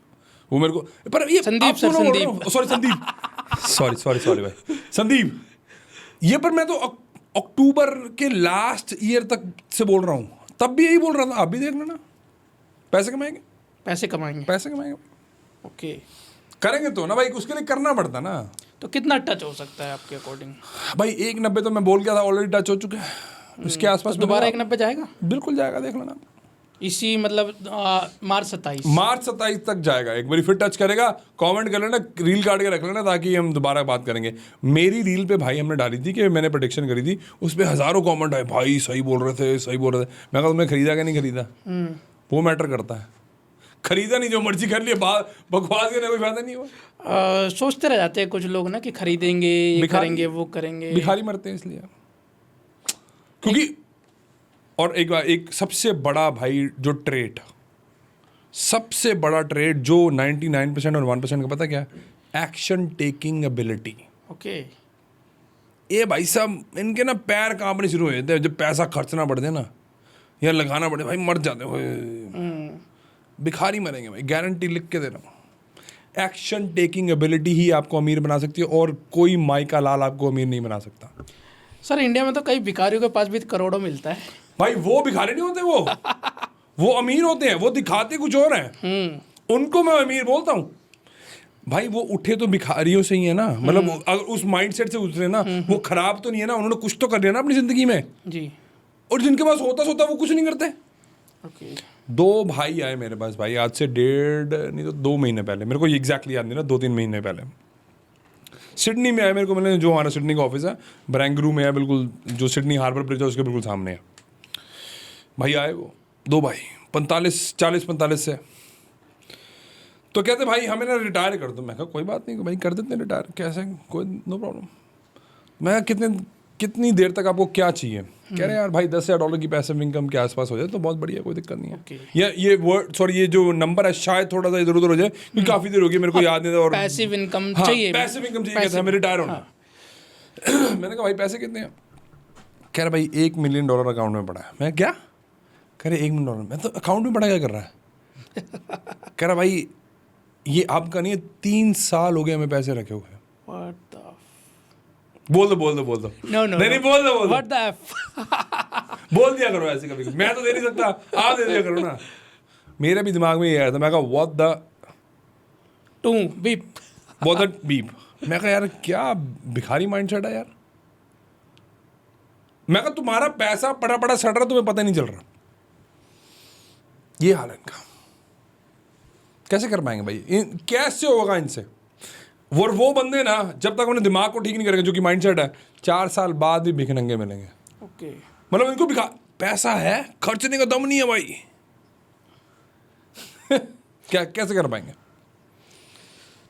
वो मेरे को, पर ये Sandeep sir, Sandeep, sorry Sandeep, sorry भाई संदीप, ये पर मैं तो अक्टूबर के लास्ट ईयर तक से बोल रहा हूँ, तब भी यही बोल रहा था। आप भी देख लेना, पैसे कमाएंगे, पैसे कमाएंगे, पैसे कमाएंगे। ओके, करेंगे तो ना भाई, उसके लिए करना पड़ता ना। तो कितना टच हो सकता है आपके अकॉर्डिंग? भाई 190 तो मैं बोल गया था, ऑलरेडी टच हो चुके हैं। इसके आसपास तो दोबारा 190 जाएगा? बिल्कुल जाएगा, देख लेना। इसी मतलब मार्च 27 तक जाएगा। एक बार फिर टच करेगा, कमेंट कर लेना, रील काट के रख लेना, ताकि हम दोबारा बात करेंगे। मेरी रील पे भाई हमने डाली थी कि मैंने प्रेडिक्शन करी थी, उस पर हज़ारों कमेंट आए, भाई सही बोल रहे थे, सही बोल रहे थे। मैं कहा तुम्हें खरीदा कि नहीं खरीदा, वो मैटर करता है। खरीदा नहीं, जो मर्जी कर लिया, बकवास करने कोई फायदा नहीं हुआ। सोचते रह जाते हैं कुछ लोग ना कि खरीदेंगे, ये करेंगे, वो करेंगे। भिखारी मरते हैं इसलिए, क्योंकि और एक सबसे बड़ा भाई जो ट्रेड, सबसे बड़ा ट्रेड जो 99% और 1% का, पता क्या? Action taking ability. ओके। ये भाई साहब इनके ना पैर कांपने शुरू हो जाते हैं जब पैसा खर्चना पड़ता है ना, या लगाना पड़े, भाई मर जाते हो। भिखारी मरेंगे भाई, गारंटी लिख के दे रहा हूँ। एक्शन टेकिंग एबिलिटी ही आपको अमीर बना सकती है, और कोई माई का लाल आपको अमीर नहीं बना सकता। सर इंडिया में तो कई भिखारियों के पास भी करोड़ों मिलता है भाई। वो भिखारी नहीं होते, वो अमीर होते हैं, वो दिखाते कुछ और हैं। उनको मैं अमीर बोलता हूँ भाई। वो उठे तो भिखारियों से ही है ना, मतलब अगर उस माइंडसेट से उतरे ना, वो खराब तो नहीं है ना, उन्होंने कुछ तो कर लिया ना अपनी जिंदगी में जी। और जिनके पास होता सोता वो कुछ नहीं करते। ओके। 2 भाई आए मेरे पास भाई, आज से 1.5 नहीं तो 2 महीने पहले, मेरे को एग्जैक्टली याद नहीं ना, 2-3 महीने पहले सिडनी में आए मेरे को मिलने। जो हमारा सिडनी का ऑफिस है ब्रैंगरू में है, बिल्कुल जो सिडनी हार्बर ब्रिज है उसके बिल्कुल सामने है। भाई आए वो 2 भाई, 40-45 से। तो कहते भाई हमें ना रिटायर कर दो। मैं कहा कोई बात नहीं भाई, कर देते हैं रिटायर, कैसे, कोई नो प्रॉब्लम। मैं कितनी देर तक आपको क्या चाहिए? कह रहे हैं यार भाई $10,000 की पैसिव इनकम के आसपास हो जाए तो बहुत बढ़िया, कोई दिक्कत नहीं है। Okay. या ये वर्ड, सॉरी, ये जो नंबर है शायद थोड़ा सा इधर उधर हो जाए, क्योंकि काफ़ी देर हो गई मेरे को याद नहीं था। और पैसिव इनकम हाँ, चाहिए, पैसिव इनकम चाहिए था, हमें रिटायर होना। मैंने कहा भाई पैसे कितने हैं? कह रहा भाई $1 मिलियन अकाउंट में पड़ा है। मैं क्या? कह रहे $1 मिलियन। मैं तो अकाउंट में पड़ा क्या कर रहा है? कह रहा भाई ये आपका नहीं है, 3 साल हो गए हमें पैसे रखे हुए। बोल दो No, नहीं बोल दो What the F? बोल दिया करो ऐसे कभी। मैं तो दे नहीं सकता, आप दे दिया करो ना। मेरे भी दिमाग में ये आया था, मैं कहा व्हाट द बीप। मैं कहा यार क्या भिखारी माइंडसेट है यार। मैं कहा तुम्हारा पैसा पड़ा सड़ रहा, तुम्हें पता नहीं चल रहा। ये हाल है इनका। कैसे कर पाएंगे भाई, कैसे होगा इनसे? वो बंदे ना जब तक उन्हें दिमाग को ठीक नहीं करेंगे, जो कि माइंडसेट है, 4 साल बाद भी भिखनंगे मिलेंगे। ओके। मतलब इनको पैसा है, खर्चने का दम नहीं है भाई। क्या कैसे कर पाएंगे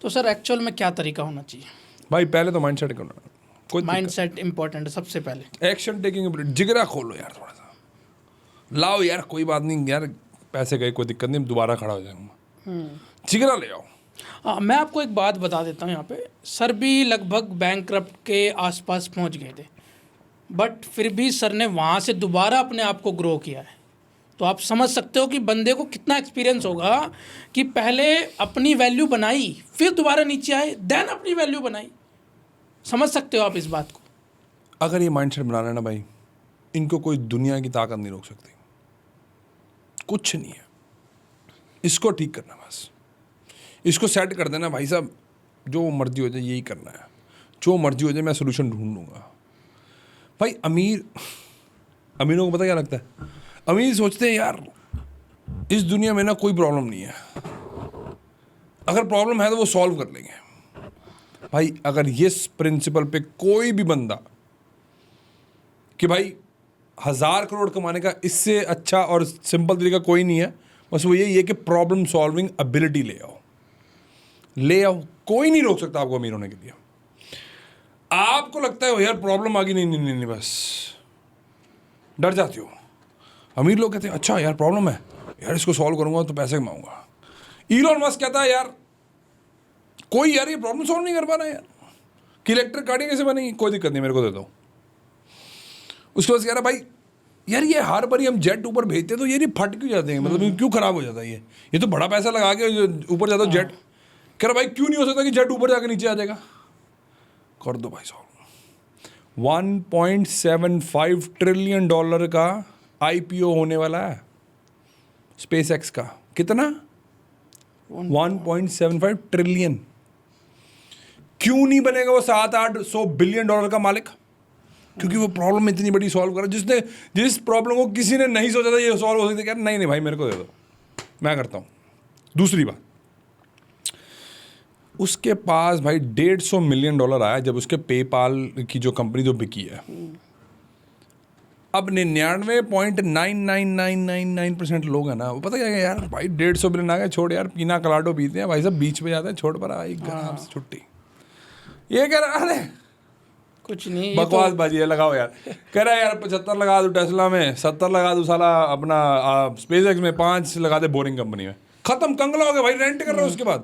तो सर एक्चुअल में क्या तरीका होना चाहिए? भाई? पहले तो माइंड सेट करना, कोई माइंड सेट इंपॉर्टेंट है सबसे पहले। एक्शन टेकिंग, जिगरा खोलो यार थोड़ा सा, लाओ यार, कोई बात नहीं यार, पैसे गए कोई दिक्कत नहीं, दोबारा खड़ा हो जाऊंगा, जिगरा ले आओ। हाँ, मैं आपको एक बात बता देता हूँ यहाँ पे, सर भी लगभग बैंकक्रप्ट के आसपास पहुँच गए थे, बट फिर भी सर ने वहाँ से दोबारा अपने आप को ग्रो किया है। तो आप समझ सकते हो कि बंदे को कितना एक्सपीरियंस होगा कि पहले अपनी वैल्यू बनाई, फिर दोबारा नीचे आए, देन अपनी वैल्यू बनाई। समझ सकते हो आप इस बात को? अगर ये माइंडसेट बना लेना भाई, इनको कोई दुनिया की ताकत नहीं रोक सकती, कुछ नहीं है। इसको ठीक करना, बस इसको सेट कर देना भाई साहब, जो मर्जी हो जाए यही करना है, जो मर्जी हो जाए मैं सोल्यूशन ढूंढ लूँगा। भाई अमीरों को पता क्या लगता है? अमीर सोचते हैं यार इस दुनिया में ना कोई प्रॉब्लम नहीं है, अगर प्रॉब्लम है तो वो सॉल्व कर लेंगे। भाई अगर ये प्रिंसिपल पे कोई भी बंदा कि भाई 1000 करोड़ कमाने का इससे अच्छा और सिंपल तरीका कोई नहीं है, बस वो यही है कि प्रॉब्लम सॉल्विंग एबिलिटी ले आओ, कोई नहीं रोक सकता आपको अमीर होने के लिए। आपको लगता है यार प्रॉब्लम आ गई, नहीं, बस डर जाते हो। अमीर लोग कहते हैं अच्छा यार प्रॉब्लम है यार, इसको सॉल्व करूंगा तो पैसे कमाऊंगा। इलॉन मस्क कहता है यार कोई यार ये प्रॉब्लम सॉल्व नहीं कर पा रहा यार, कि इलेक्ट्रिक गाड़ी कैसे बनेगी, कोई दिक्कत नहीं मेरे को दे दो। उसके बाद कह रहा भाई यार ये हर बारी हम जेट ऊपर भेजते हैं तो ये नहीं फट क्यों जाते हैं, मतलब क्यों खराब हो जाता है ये तो बड़ा पैसा लगा के ऊपर जाता जेट। कह रहा भाई क्यों नहीं हो सकता कि जेट ऊपर जाके नीचे आ जाएगा? कर दो भाई सॉल्व। $1.75 ट्रिलियन का IPO होने वाला है स्पेस एक्स का। कितना? 1.75 ट्रिलियन। क्यों नहीं बनेगा वो 700-800 बिलियन डॉलर का मालिक? क्योंकि वो प्रॉब्लम इतनी बड़ी सॉल्व करा, जिस प्रॉब्लम को किसी ने नहीं सोचा था ये सॉल्व हो सकती है। क्या नहीं भाई मेरे को दे दो, मैं करता हूँ। दूसरी बात, उसके पास भाई $150 मिलियन आया जब उसके पेपाल की जो कंपनी जो बिकी है। अब 99.99999% लोग हैं ना, वो पता क्या है यार भाई 150 बिलियन आ गया, छोड़ यार पीना कलाडो पीते हैं भाई सब, बीच पे जाते हैं, छोड़ पर भाई आराम से छुट्टी। ये कह रहा है कुछ नहीं, बकवास बाजी है, लगाओ यार। कह रहा है यार 75 लगा दूं टेस्ला में, 70 लगा दूं साला अपना स्पेस एक्स में, 5 लगा दे बोरिंग कंपनी में, खत्म, कंगला हो गया भाई। रेंट कर रहा है उसके बाद।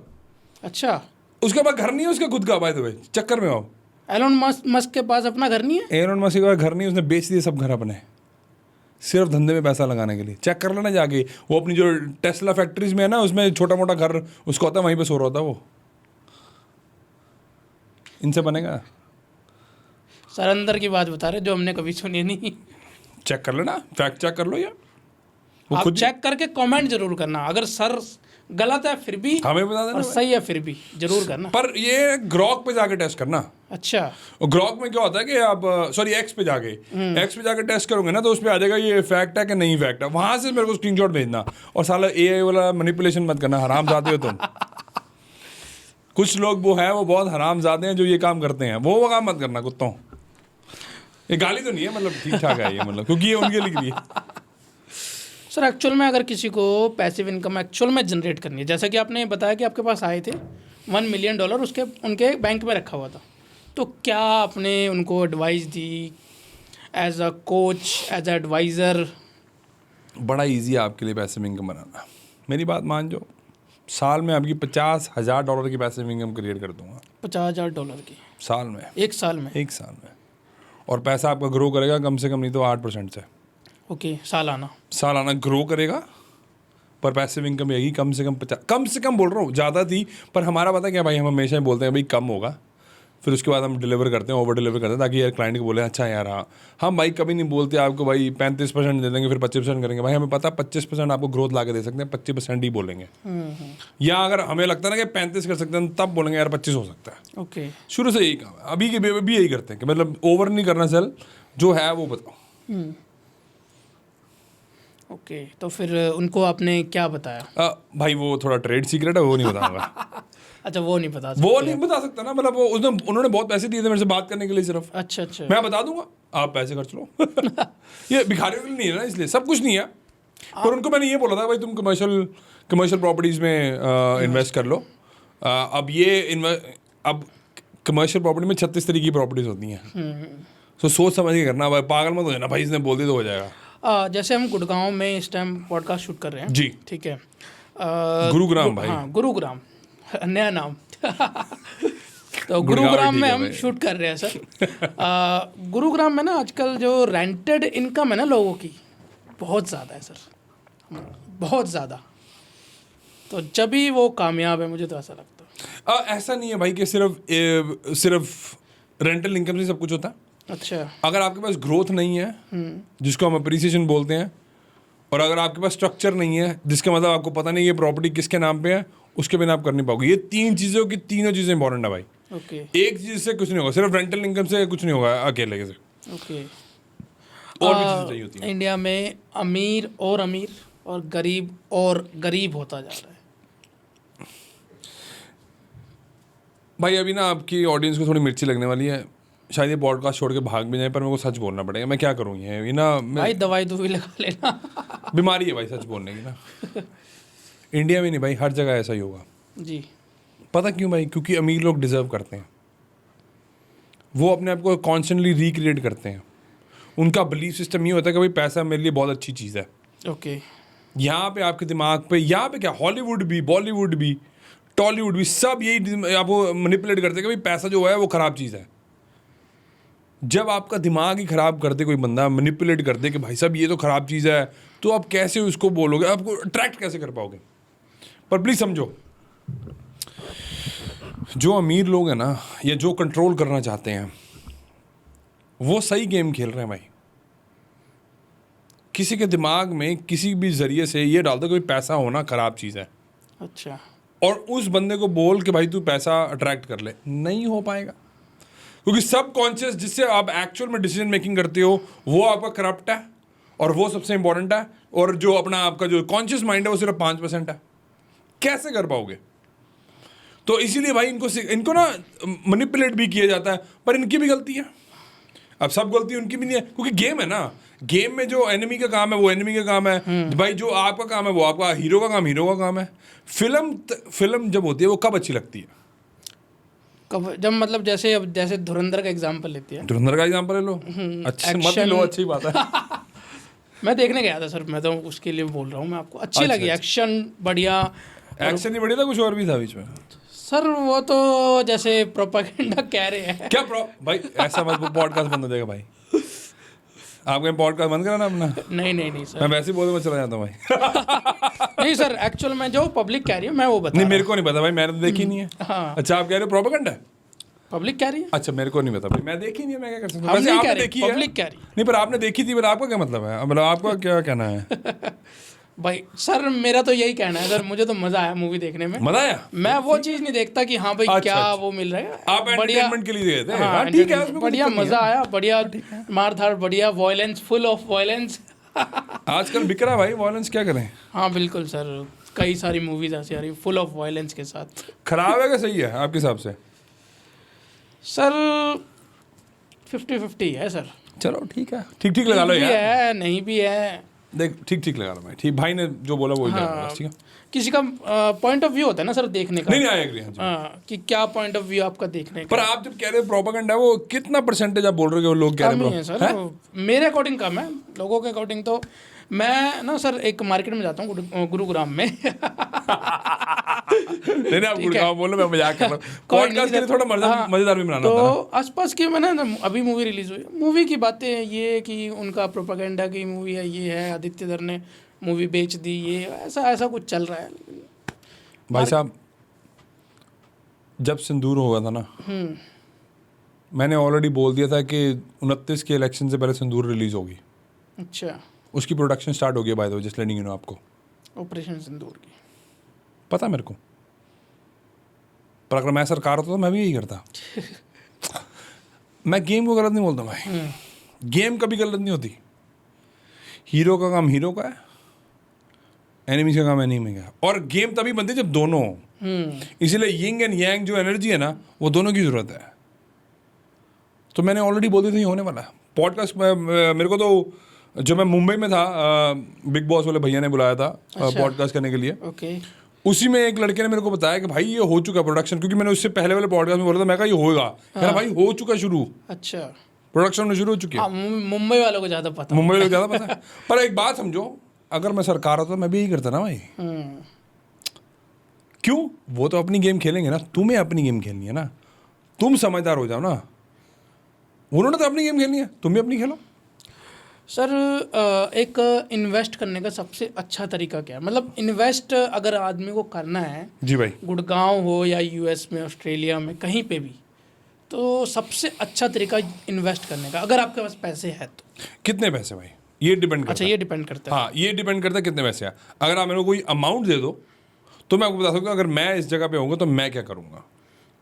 अच्छा, उसके बाद घर नहीं है उसका खुद का, बाय द वे, चक्कर में आओ। एलोन मस्क के पास अपना घर नहीं है? एलोन मस्क के पास घर नहीं, उसने बेच दिए सब घर अपने, सिर्फ धंधे में पैसा लगाने के लिए। चेक कर लेना जाके, वो अपनी जो टेस्ला फैक्ट्रीज में है ना, उसमें छोटा मोटा घर उसका होता है, वहीं पे सो रहा होता है वो। इनसे बनेगा? सर अंदर की बात बता रहे जो हमने कभी सुनी नहीं। चेक कर लेना, फैक्ट चेक कर लो यार, वो आप खुद चेक करके कमेंट जरूर करना, अगर सर गलत है फिर भी हमें बता देना, और सही है फिर भी जरूर करना। पर ये ग्रॉक पे जाके टेस्ट करना। अच्छा, और ग्रॉक में क्या होता है कि आप एक्स पे जाके टेस्ट करोगे ना, तो उस पर आ जाएगा ये फैक्ट है कि नहीं फैक्ट है, वहां से मेरे को स्क्रीनशॉट भेजना। और साला AI वाला मैनिपुलेशन मत करना, हराम जाते हो तुम। कुछ लोग वो हैं, वो बहुत हराम जाते हैं जो ये काम करते हैं, वो काम मत करना कुत्तों। ये गाली तो नहीं है, मतलब ठीक ठाक है ये, मतलब क्योंकि ये उनके लिए। सर एक्चुअल में अगर किसी को पैसिव इनकम एक्चुअल में जनरेट करनी है, जैसा कि आपने बताया कि आपके पास आए थे $1 मिलियन उसके उनके बैंक में रखा हुआ था, तो क्या आपने उनको एडवाइस दी as a coach, as a adviser? बड़ा इजी है आपके लिए पैसिव इनकम बनाना। मेरी बात मान जो, साल में आपकी $50,000 की पैसिव इनकम क्रिएट कर दूंगा। $50,000 की साल में? एक साल में? एक साल में। और पैसा आपका ग्रो करेगा कम से कम नहीं तो 8% से। ओके, सालाना ग्रो करेगा, पर पैसिव इनकम रहेगी कम से कम बोल रहा हूँ, ज़्यादा थी, पर हमारा पता क्या भाई, हम हमेशा ही बोलते हैं भाई कम होगा, फिर उसके बाद हम डिलीवर करते हैं, ओवर डिलीवर करते हैं, ताकि यार क्लाइंट को बोले अच्छा यार हाँ। हम भाई कभी नहीं बोलते आपको भाई 35% दे देंगे फिर 25% करेंगे। भाई हमें पता 25% आपको ग्रोथ ला के दे सकते हैं, 25% ही बोलेंगे। या अगर हमें लगता है ना कि 35 कर सकते हैं, तब बोलेंगे यार 25 हो सकता है। ओके, शुरू से यही काम है, अभी के भी यही करते हैं कि मतलब ओवर नहीं करना, चल जो है वो बताओ। ओके, तो फिर उनको आपने क्या बताया? भाई वो थोड़ा ट्रेड सीक्रेट है, वो नहीं बताऊंगा। अच्छा वो नहीं बता वो सकते। नहीं बता सकता ना, मतलब वो उन्होंने बहुत पैसे दिए थे मेरे से बात करने के लिए सिर्फ, अच्छा अच्छा। मैं बता दूंगा आप पैसे खर्च लो। ये भिखारियों के लिए नहीं है ना, इसलिए सब कुछ नहीं है। पर उनको मैंने ये बोला था भाई तुम कमर्शियल प्रॉपर्टीज में इन्वेस्ट कर लो। अब कमर्शियल प्रॉपर्टी में 36 तरीके की प्रॉपर्टीज होती हैं, तो सोच समझ के करना भाई, पागल मत हो जाना भाई इसने बोल दिया तो हो जाएगा। जैसे हम गुड़गांव में इस टाइम पॉडकास्ट शूट कर रहे हैं जी। ठीक है। गुरुग्राम भाई। हाँ गुरुग्राम, नया नाम। तो गुड़गांव गुरुग्राम ठीक में है हम भाई। शूट कर रहे हैं सर। गुरुग्राम में ना आजकल जो रेंटेड इनकम है ना लोगों की, बहुत ज़्यादा है सर, बहुत ज़्यादा। तो जब भी वो कामयाब है, मुझे तो ऐसा लगता है। ऐसा नहीं है भाई कि सिर्फ रेंटल इनकम से सब कुछ होता है। अच्छा। अगर आपके पास ग्रोथ नहीं है, जिसको हम अप्रिसिएशन बोलते हैं, और अगर आपके पास स्ट्रक्चर नहीं है, जिसका मतलब आपको पता नहीं ये प्रॉपर्टी किसके नाम पे है, उसके बिना आप कर नहीं पाओगे। ये तीन चीज़ों की तीनों चीज़ें इंपॉर्टेंट है भाई। ओके एक चीज़ से कुछ नहीं होगा, सिर्फ रेंटल इनकम से कुछ नहीं होगा अकेले से, ओके। और भी चीज़ें चाहिए होती हैं। इंडिया में अमीर और गरीब होता जा रहा है। भाई अभी ना आपकी ऑडियंस को थोड़ी मिर्ची लगने वाली है, शायद ये पॉडकास्ट छोड़ के भाग भी जाए, पर मेरे को सच बोलना पड़ेगा। मैं क्या करूँ, ये ना भाई दवाई लगा लेना। बीमारी है भाई सच बोलने की ना। इंडिया में नहीं भाई, हर जगह ऐसा ही होगा। जी। पता क्यों भाई? क्योंकि अमीर लोग डिजर्व करते हैं, वो अपने आप को कॉन्स्टेंटली रिक्रिएट करते हैं। उनका बिलीफ सिस्टम ये होता है कि भाई पैसा मेरे लिए बहुत अच्छी चीज़ है। ओके। यहाँ पे आपके दिमाग पे, यहाँ पे क्या, हॉलीवुड भी, बॉलीवुड भी, टॉलीवुड भी, सब यही आपको मैनिपुलेट करते हैं कि भाई पैसा जो है वो ख़राब चीज़ है। जब आपका दिमाग ही ख़राब कर दे कोई बंदा, मैनिपुलेट कर दे कि भाई साहब ये तो ख़राब चीज़ है, तो आप कैसे उसको बोलोगे, आपको अट्रैक्ट कैसे कर पाओगे? पर प्लीज़ समझो, जो अमीर लोग हैं ना, या जो कंट्रोल करना चाहते हैं, वो सही गेम खेल रहे हैं भाई। किसी के दिमाग में किसी भी जरिए से ये डाल दो कि पैसा होना ख़राब चीज़ है, अच्छा। और उस बंदे को बोल कि भाई तू पैसा अट्रैक्ट कर ले, नहीं हो पाएगा। क्योंकि सब कॉन्शियस जिससे आप एक्चुअल में डिसीजन मेकिंग करते हो, वो आपका करप्ट है, और वो सबसे इंपॉर्टेंट है। और जो अपना आपका जो कॉन्शियस माइंड है वो सिर्फ 5% है। कैसे कर पाओगे? तो इसीलिए भाई इनको ना मैनिपुलेट भी किया जाता है, पर इनकी भी गलती है। अब सब गलती उनकी भी नहीं है, क्योंकि गेम है ना। गेम में जो एनिमी का काम है वो एनिमी का काम है भाई, जो आपका काम है वो आपका, हीरो का काम है। फिल्म जब होती है वो कब अच्छी लगती है? कब? जब मतलब जैसे धुरंधर का एग्जांपल लेती है। धुरंधर का एग्जांपल ले लो। अच्छा मत लो, अच्छी बात है। मैं देखने गया था सर, मैं तो उसके लिए बोल रहा हूँ, मैं आपको अच्छी लगी। एक्शन बढ़िया, एक्शन ही बढ़िया था, कुछ और भी था बीच में सर। वो तो जैसे प्रोपेगेंडा कह रहे हैं क्या भाई ऐसा मत, पॉडकास्ट बंद हो जाएगा भाई। आपको पॉडकास्ट बंद करा ना अपना? नहीं सर, मैं वैसे ही बोलते मैं चला जाता हूँ भाई। नहीं सर, एक्चुअल में जो पब्लिक कह रही है मैं वो बता नहीं, रहा मेरे को नहीं पता भाई, मैंने तो देखी नहीं है। हाँ। अच्छा आप कह रहे हो प्रोपेगेंडा है? पब्लिक कह रही है। अच्छा मेरे को नहीं पता भाई, मैं देखी नहीं है, मैं क्या कर सकता हूँ? हम वैसे नहीं आपने कह रहे, देखी है? पब्लिक कह रही है। नहीं, पर आपने देखी थी, पर आपका क्या मतलब है, मतलब आपका क्या कहना है? भाई सर मेरा तो यही कहना है सर, मुझे तो मजा आया मूवी देखने में। मजा आया? मैं वो चीज नहीं देखता कि हाँ भाई अच्छा, क्या अच्छा। वो मिल रहा है, आप बढ़िया। एंटरटेनमेंट के लिए गए थे? हाँ, हाँ ठीक है, उसमें बढ़िया कोई दिक्कत नहीं मजा है। आया, बढ़िया मार धाड़, बढ़िया वॉयलेंस, फुल ऑफ वॉयलेंस। आजकल बिक रहा भाई वॉयलेंस, क्या करें? हाँ बिल्कुल सर, कई सारी मूवीज ऐसी आ रही फुल ऑफ वॉयलेंस के साथ। खराब है क्या सही है आपके हिसाब से? सर 50-50 है सर। चलो ठीक है, ठीक ठीक लगा लो भी यार। है, नहीं भी है। देख ठीक ठीक लगा लो भाई, ठीक, भाई ने जो बोला वो ही लगा हाँ, बस, ठीक है। किसी का पॉइंट ऑफ व्यू होता है ना सर देखने का। नहीं आई एग्री। हाँ, कि क्या पॉइंट ऑफ व्यू आपका देखने पर का। आप जब कह रहे हो प्रोपेगेंडा, वो कितना परसेंटेज आप बोल रहे हो कि वो लोग कह कम रहे ही है सर, मेरे अकॉर्डिंग कम है, लोगों के अकॉर्डिंग तो। मैं ना सर एक मार्केट में जाता हूँ गुरुग्राम में। नहीं आप गुड़गांव बोलो, मैं मजाक कर रहा हूँ। कोई नहीं पॉडकास्ट के लिए सर। थोड़ा हाँ, मजेदार भी बनाना तो होता है ना। आसपास की मैंने ना अभी मूवी रिलीज हुई, मूवी की बातें ये कि उनका प्रोपेगेंडा की मूवी है, ये है, आदित्य धर ने मूवी बेच दी, ये ऐसा कुछ चल रहा है। भाई साहब जब सिंदूर हुआ था ना, मैंने ऑलरेडी बोल दिया था कि 29 के इलेक्शन से पहले सिंदूर रिलीज होगी। अच्छा, उसकी प्रोडक्शन स्टार्ट हो गई bye the way, just letting you know आपको। ऑपरेशन सिंदूर की पता मेरे को, पर अगर मैं सरकार होता तो मैं भी यही करता। मैं गेम को गलत नहीं बोलता भाई, गेम कभी गलत नहीं होती। हीरो का काम हीरो का है, एनिमी का काम एनिमी का है। और गेम तभी बनती है जब दोनों हो। इसीलिए यिंग एंड यांग जो एनर्जी है ना, वो दोनों की ज़रूरत है। तो मैंने ऑलरेडी बोल दिया था ये होने वाला है पॉडकास्ट में। मेरे को तो जब मैं मुंबई में था, बिग बॉस वाले भैया ने बुलाया था पॉडकास्ट करने के लिए। ओके। उसी में एक लड़के ने मेरे को बताया कि भाई ये हो चुका प्रोडक्शन, क्योंकि मैंने उससे पहले वाले पॉडकास्ट में बोला था, मैं कहा ये होगा, कह रहा भाई हो चुका शुरू, अच्छा, प्रोडक्शन में शुरू हो चुकी है। हाँ, मुंबई वालों को ज़्यादा पता। मुंबई लोग ज़्यादा पता है। पर एक बात समझो, अगर मैं सरकार होता तो मैं भी यही करता ना भाई। क्यों? वो तो अपनी गेम खेलेंगे ना, तुम्हें अपनी गेम खेलनी है ना, तुम समझदार हो जाओ ना। उन्होंने तो अपनी गेम खेलनी है, तुम भी अपनी खेलो। सर एक इन्वेस्ट करने का सबसे अच्छा तरीका क्या है? मतलब इन्वेस्ट अगर आदमी को करना है, जी भाई, गुड़गांव हो या यूएस में, ऑस्ट्रेलिया में, कहीं पे भी, तो सबसे अच्छा तरीका इन्वेस्ट करने का, अगर आपके पास पैसे हैं तो। कितने पैसे भाई? ये डिपेंड करता अच्छा, है। ये डिपेंड करता है। हाँ, ये डिपेंड करता है कितने पैसे हैं। अगर आप मेरे को कोई अमाउंट दे दो तो मैं आपको बता सकता हूँ अगर मैं इस जगह पे होऊंगा तो मैं क्या करूँगा।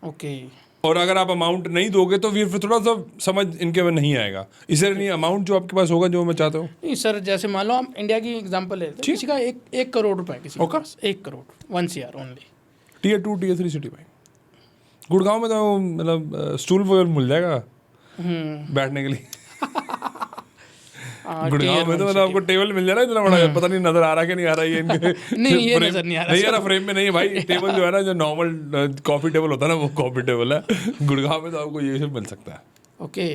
ओके। और अगर आप अमाउंट नहीं दोगे तो फिर थोड़ा सा समझ इनके में नहीं आएगा। इसलिए नहीं, अमाउंट जो आपके पास होगा, जो मैं चाहता हूँ। नहीं सर, जैसे मान लो हम इंडिया की एग्जांपल लेते हैं, किसी का एक करोड़ रुपए, किसी के पास 1 crore, 1 CR only. Tier 2 Tier 3 city भाई। गुड़गांव में तो मतलब स्टूल वगैरह मिल जाएगा बैठने के लिए। गुड़गांव में तो मतलब आपको टेबल मिल जाएगा इतना बड़ा, पता नहीं नजर आ रहा कि नहीं आ रहा है इनके। नहीं, ये नजर नहीं आ रहा। नहीं आ रहा, फ्रेम में नहीं है भाई। टेबल जो है ना, जो नॉर्मल कॉफी टेबल होता है ना, वो कॉफी टेबल है। गुड़गांव में तो आपको ये सब मिल सकता है। ओके।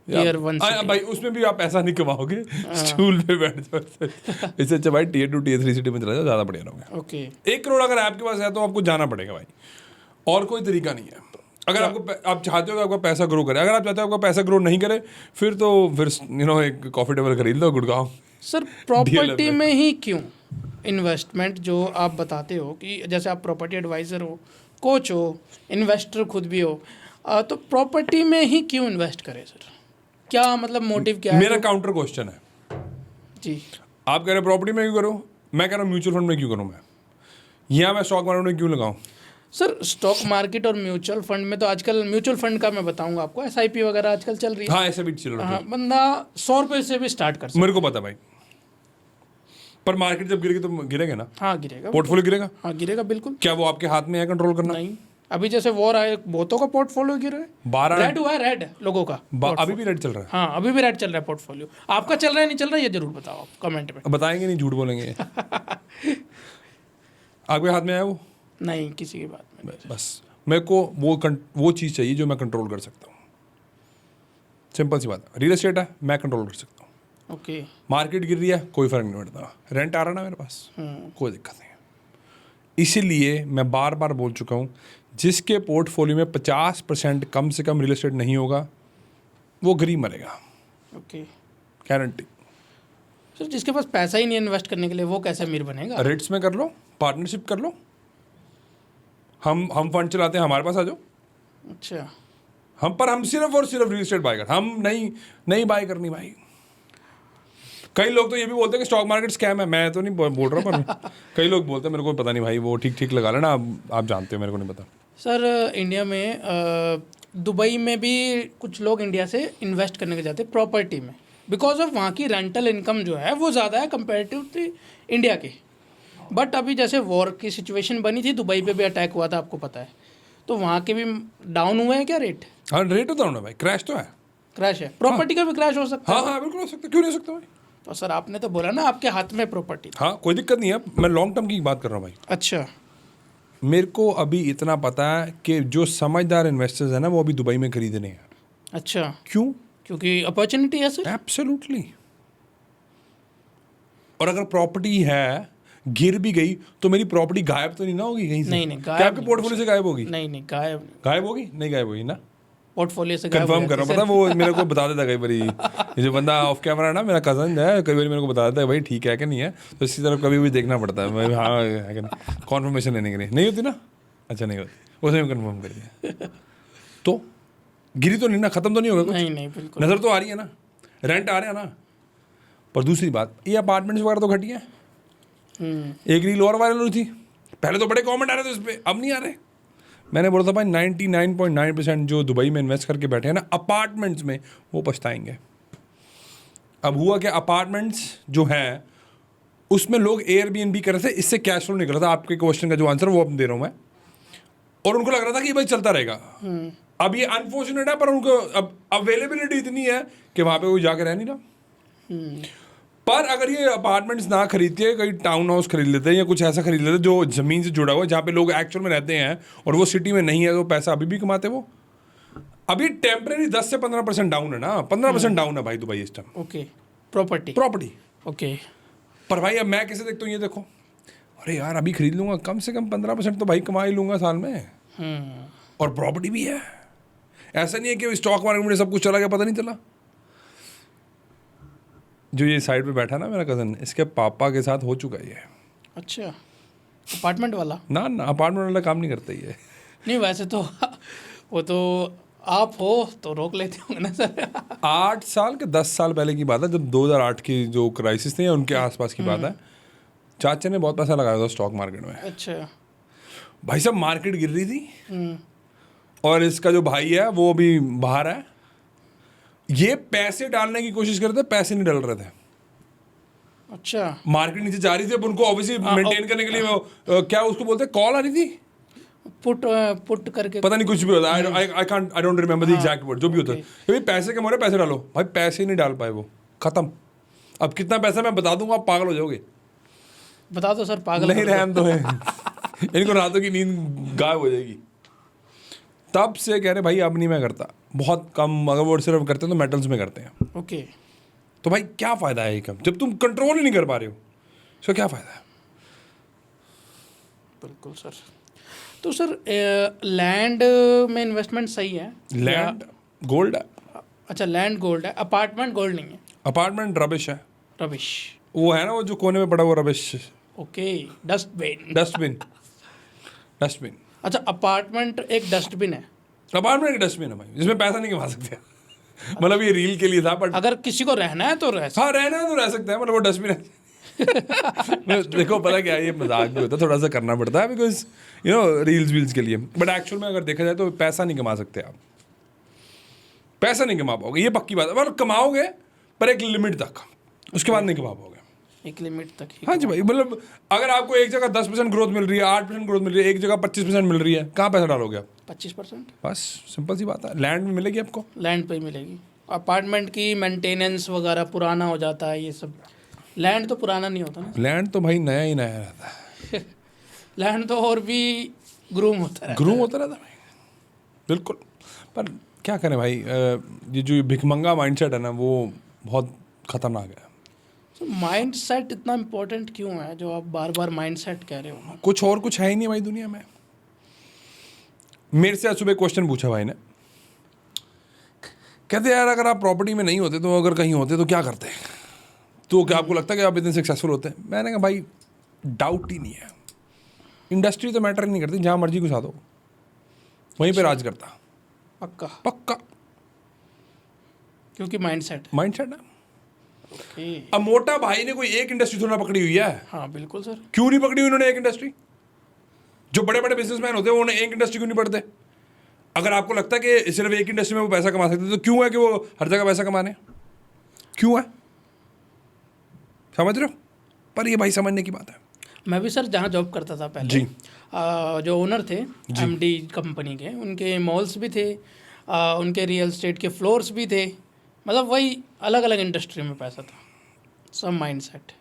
Tier 1 भाई उसमें भी आप पैसा नहीं कमाओगे, स्टूल पे बैठ जाओ। इससे अच्छा भाई Tier 2 Tier 3 सिटी में चला जाओ, ज़्यादा बढ़िया रहोगे। ओके। 1 करोड़ अगर आपके पास है तो आपको जाना पड़ेगा भाई, और कोई तरीका नहीं है। अगर आपको आप चाहते हो कि आपका पैसा ग्रो करे, अगर आप चाहते हो आपका पैसा ग्रो नहीं करे, फिर एक कॉफी टेबल खरीद लो गुड़गांव। सर प्रॉपर्टी में ही क्यों इन्वेस्टमेंट, जो आप बताते हो कि जैसे आप प्रॉपर्टी एडवाइज़र हो, कोच हो, इन्वेस्टर खुद भी हो, तो प्रॉपर्टी में ही क्यों इन्वेस्ट करें सर? क्या मतलब मोटिव क्या है? मेरा काउंटर क्वेश्चन है जी। आप कह रहे प्रॉपर्टी में क्यों करो, मैं कह रहा हूँ म्यूचुअल फंड में क्यों करूँ, मैं यहाँ मैं स्टॉक मार्केट में क्यों लगाऊँ? सर स्टॉक मार्केट और म्यूचुअल फंड में तो आजकल, म्यूचुअल फंड का मैं बताऊंगा आपको, SIP वगैरह आजकल चल रही है। हाँ, ऐसे भी चल रहा है। हाँ, बंदा 100 रुपये से भी स्टार्ट कर सकता मेरे को पता भाई, पर मार्केट जब गिरेगी तो गिरेगा ना, है। हाँ गिरेगा, पोर्टफोलियो गिरेगा। हाँ गिरेगा बिल्कुल। क्या वो आपके हाथ में है कंट्रोल करना? नहीं, अभी जैसे वॉर आए, बहुतों का पोर्टफोलियो गिरा है, 12 रेड हुआ है, रेड लोगों का। अभी भी रेड चल रहा है। हाँ, अभी भी रेड चल रहा है पोर्टफोलियो। आपका चल रहा है नहीं चल रहा है, ये जरूर बताओ आप कमेंट में। बताएंगे नहीं, झूठ बोलेंगे। आपके हाथ में है वो? नहीं, किसी की बात में। बस मेरे को वो चीज़ चाहिए जो मैं कंट्रोल कर सकता हूँ। सिंपल सी बात है। रियल एस्टेट है, मैं कंट्रोल कर सकता हूँ। ओके। मार्केट गिर रही है, कोई फर्क नहीं पड़ता, रेंट आ रहा ना मेरे पास, कोई दिक्कत नहीं है। इसीलिए मैं बार बार बोल चुका हूँ, जिसके पोर्टफोलियो में 50% कम से कम रियल एस्टेट नहीं होगा, वो गरीब मरेगा, ओके। गारंटी। सर जिसके पास पैसा ही नहीं इन्वेस्ट करने के लिए, वो कैसे अमीर बनेगा? रेट्स में कर लो, पार्टनरशिप कर लो। हम फंड चलाते हैं, हमारे पास आ जाओ। अच्छा। हम सिर्फ और सिर्फ रियल एस्टेट बाय कर, हम नहीं बाय करनी भाई। कई लोग तो ये भी बोलते हैं कि स्टॉक मार्केट स्कैम है, मैं तो नहीं बोल रहा, पर कई लोग बोलते हैं, मेरे को पता नहीं भाई, वो ठीक लगा लेना, आप जानते हो, मेरे को नहीं पता। सर इंडिया में दुबई में भी कुछ लोग इंडिया से इन्वेस्ट करने के जाते हैं प्रॉपर्टी में, बिकॉज ऑफ वहाँ की रेंटल इनकम जो है वो ज़्यादा है कंपेरेटिवली इंडिया के। बट अभी जैसे वॉर की सिचुएशन बनी थी, दुबई पे भी अटैक हुआ था, आपको पता है, तो वहाँ के भी डाउन हुए हैं क्या रेट? हाँ, रेट तो डाउन है भाई, क्रैश तो है। क्रैश है, प्रॉपर्टी का भी क्रैश हो सकता है। हाँ, बिल्कुल हो सकता है, क्यों नहीं हो सकता भाई? तो सर आपने तो बोला ना आपके हाथ में प्रॉपर्टी। हाँ, कोई दिक्कत नहीं है, मैं लॉन्ग टर्म की बात कर रहा हूँ भाई। अच्छा। मेरे को अभी इतना पता है कि जो समझदार इन्वेस्टर्स हैं ना, वो अभी दुबई में खरीदने हैं। अच्छा, क्यों? क्योंकि अपॉर्चुनिटी है सर। एब्सोल्युटली। और अगर प्रॉपर्टी है, गिर भी गई तो मेरी प्रॉपर्टी गायब तो नहीं ना होगी कहीं से? नहीं, क्या गायब आपके पोर्टफोलियो से गायब होगी? नहीं, गायब गायब होगी? नहीं गायब होगी ना, पोर्टफोलियो से गायब कंफर्म कर रहा हूँ। पता वो मेरे को बता देता कई बार, ये जो बंदा ऑफ कैमरा है ना, मेरा कजन है, कई बार मेरे को बता देता है भाई ठीक है कि नहीं है, तो इसी तरफ कभी भी देखना पड़ता है। मैं हाँ है कि नहीं, कॉन्फर्मेशन लेने के लिए। नहीं होती ना? अच्छा, नहीं होती, उसे कंफर्म कर दिया। तो गिरी तो नहीं ना, खत्म तो नहीं होगा कुछ? नहीं बिल्कुल। नज़र तो आ रही है ना, रेंट आ रहे हैं ना। पर दूसरी बात, ये अपार्टमेंट्स वगैरह तो घटी है। एक रील और वायरल हुई थी, पहले तो बड़े कमेंट आ रहे थे उस पर, अब नहीं आ रहे। मैंने बोला था भाई 99.9% जो दुबई में इन्वेस्ट करके बैठे हैं ना अपार्टमेंट्स में, वो पछताएंगे। अब हुआ क्या, अपार्टमेंट्स जो हैं उसमें लोग एयरबीएनबी कर रहे थे, इससे कैश फ्लो निकल रहा था। आपके क्वेश्चन का जो आंसर वो अब दे रहा हूँ मैं। और उनको लग रहा था कि भाई चलता रहेगा। अब ये अनफॉर्चुनेट है, पर उनको अब अवेलेबिलिटी इतनी है कि वहाँ पे कोई जाके रह नहीं रहा। पर अगर ये अपार्टमेंट्स ना खरीद के कहीं टाउन हाउस खरीद लेते हैं या कुछ ऐसा खरीद लेते हैं जो ज़मीन से जुड़ा हुआ है, जहाँ पे लोग एक्चुअल में रहते हैं और वो सिटी में नहीं है, तो पैसा अभी भी कमाते वो। अभी टेम्परेरी 10 से 15% डाउन है ना, 15% डाउन है भाई दुबई इस टाइम ओके, प्रॉपर्टी। ओके, पर भाई अब मैं कैसे देखता हूँ ये देखो, अरे यार अभी खरीद लूंगा, कम से कम 15% तो भाई कमा ही लूंगा साल में। और प्रॉपर्टी भी है, ऐसा नहीं है कि स्टॉक मार्केट में सब कुछ चला गया पता नहीं चला। जो ये साइड पे बैठा ना मेरा कज़न, इसके पापा के साथ हो चुका है ये। अच्छा, अपार्टमेंट वाला? ना अपार्टमेंट वाला काम नहीं करता ये। नहीं, वैसे तो वो तो आप हो तो रोक लेते होंगे ना सर। 8 साल के 10 साल पहले की बात है, जब 2008 की जो क्राइसिस थी उनके आसपास की बात है। चाचा ने बहुत पैसा लगाया था स्टॉक मार्केट में। अच्छा। भाई साहब मार्केट गिर रही थी और इसका जो भाई है वो अभी बाहर है, ये पैसे डालने की कोशिश कर रहे थे, पैसे नहीं डाल रहे थे। अच्छा। मार्केट नीचे जा रही थी, अब उनको ऑब्वियसली मेंटेन करने के लिए वो क्या उसको बोलते हैं, कॉल आ रही थी, पुट करके पता नहीं कुछ भी होता है, I don't remember the exact word, जो भी होता है। भाई पैसे कमा रहे, पैसे डालो। भाई पैसे नहीं डाल पाए वो, खत्म। अब कितना पैसा मैं बता दूंगा, आप पागल हो जाओगे। बता दो सर, पागल नहीं रहम तो है। इनको रातों की नींद गायब हो जाएगी। तब से कह रहे भाई अब नहीं मैं करता, बहुत कम, अगर वो सिर्फ करते हैं तो मेटल्स में करते हैं। ओके। तो भाई क्या फ़ायदा है ये कम, जब तुम कंट्रोल ही नहीं कर पा रहे हो, तो क्या फ़ायदा है। बिल्कुल सर। तो सर लैंड में इन्वेस्टमेंट सही है? लैंड गोल्ड है। अच्छा, लैंड गोल्ड है, अपार्टमेंट गोल्ड नहीं है? अपार्टमेंट रबिश है। रबिश। वो है ना वो जो कोने में पड़ा हुआ रबिश। Okay, dustbin. डस्टबिन। अच्छा, अपार्टमेंट एक डस्टबिन है? अपार्टमेंट एक डस्टबिन है भाई, जिसमें पैसा नहीं कमा सकते। मतलब ये रील के लिए था, बट अगर किसी को रहना है तो रह सकता हाँ रहना है तो रह सकता है, मतलब वो डस्टबिन है। देखो पता क्या है, ये मजाक भी होता है, थोड़ा सा करना पड़ता है, बिकॉज यू नो रील्स के लिए। बट एक्चुअल में अगर देखा जाए तो पैसा नहीं कमा सकते आप, पैसा नहीं कमा पाओगे, ये पक्की बात है। मतलब कमाओगे पर एक लिमिट तक, उसके बाद नहीं कमा पाओगे। एक लिमिट तक ही। हाँ जी भाई, मतलब अगर आपको एक जगह 10% ग्रोथ मिल रही है, 8% ग्रोथ मिल रही है, एक जगह 25% मिल रही है, कहाँ पैसा डालोगे आप? 25%। बस सिंपल सी बात है। लैंड में मिलेगी आपको, लैंड पे ही मिलेगी। अपार्टमेंट की मेंटेनेंस वगैरह पुराना हो जाता है, ये सब। लैंड तो पुराना नहीं होता ना। लैंड तो भाई नया ही नया रहता है। लैंड तो और भी ग्रूम होता है। ग्रूम होता रहता है भाई, बिल्कुल। पर क्या करें भाई, ये जो भिखमंगा माइंडसेट है ना, वो बहुत खतरनाक है। तो माइंड सेट इतना इम्पोर्टेंट क्यों है, जो आप बार बार माइंड सेट कह रहे हो? कुछ है ही नहीं भाई दुनिया में। मेरे से आज सुबह क्वेश्चन पूछा भाई ने, कहते यार अगर आप प्रॉपर्टी में नहीं होते तो, अगर कहीं होते तो क्या करते, तो क्या आपको लगता है कि आप इतने सक्सेसफुल होते हैं? मैंने कहा भाई डाउट ही नहीं है, इंडस्ट्री तो मैटर ही नहीं करती, जहाँ मर्जी घुसा दो वहीं पे राज करता। पक्का। क्योंकि माइंडसेट है। अब मोटा भाई ने कोई एक इंडस्ट्री थोड़ा पकड़ी हुई है। हाँ बिल्कुल सर। क्यों नहीं पकड़ी उन्होंने एक इंडस्ट्री? जो बड़े बड़े बिजनेसमैन होते हैं उन्हें एक इंडस्ट्री क्यों नहीं पढ़ते? अगर आपको लगता है कि सिर्फ एक इंडस्ट्री में वो पैसा कमा सकते, तो क्यों है कि वो हर जगह पैसा कमाने, क्यों है? समझ रहे हो? पर ये भाई समझने की बात है। मैं भी सर जहाँ जॉब करता था पहले जी, जो ओनर थे एमडी कंपनी के, उनके मॉल्स भी थे, उनके रियल एस्टेट के फ्लोर्स भी थे। मतलब वही अलग अलग इंडस्ट्री में पैसा था। सब माइंडसेट,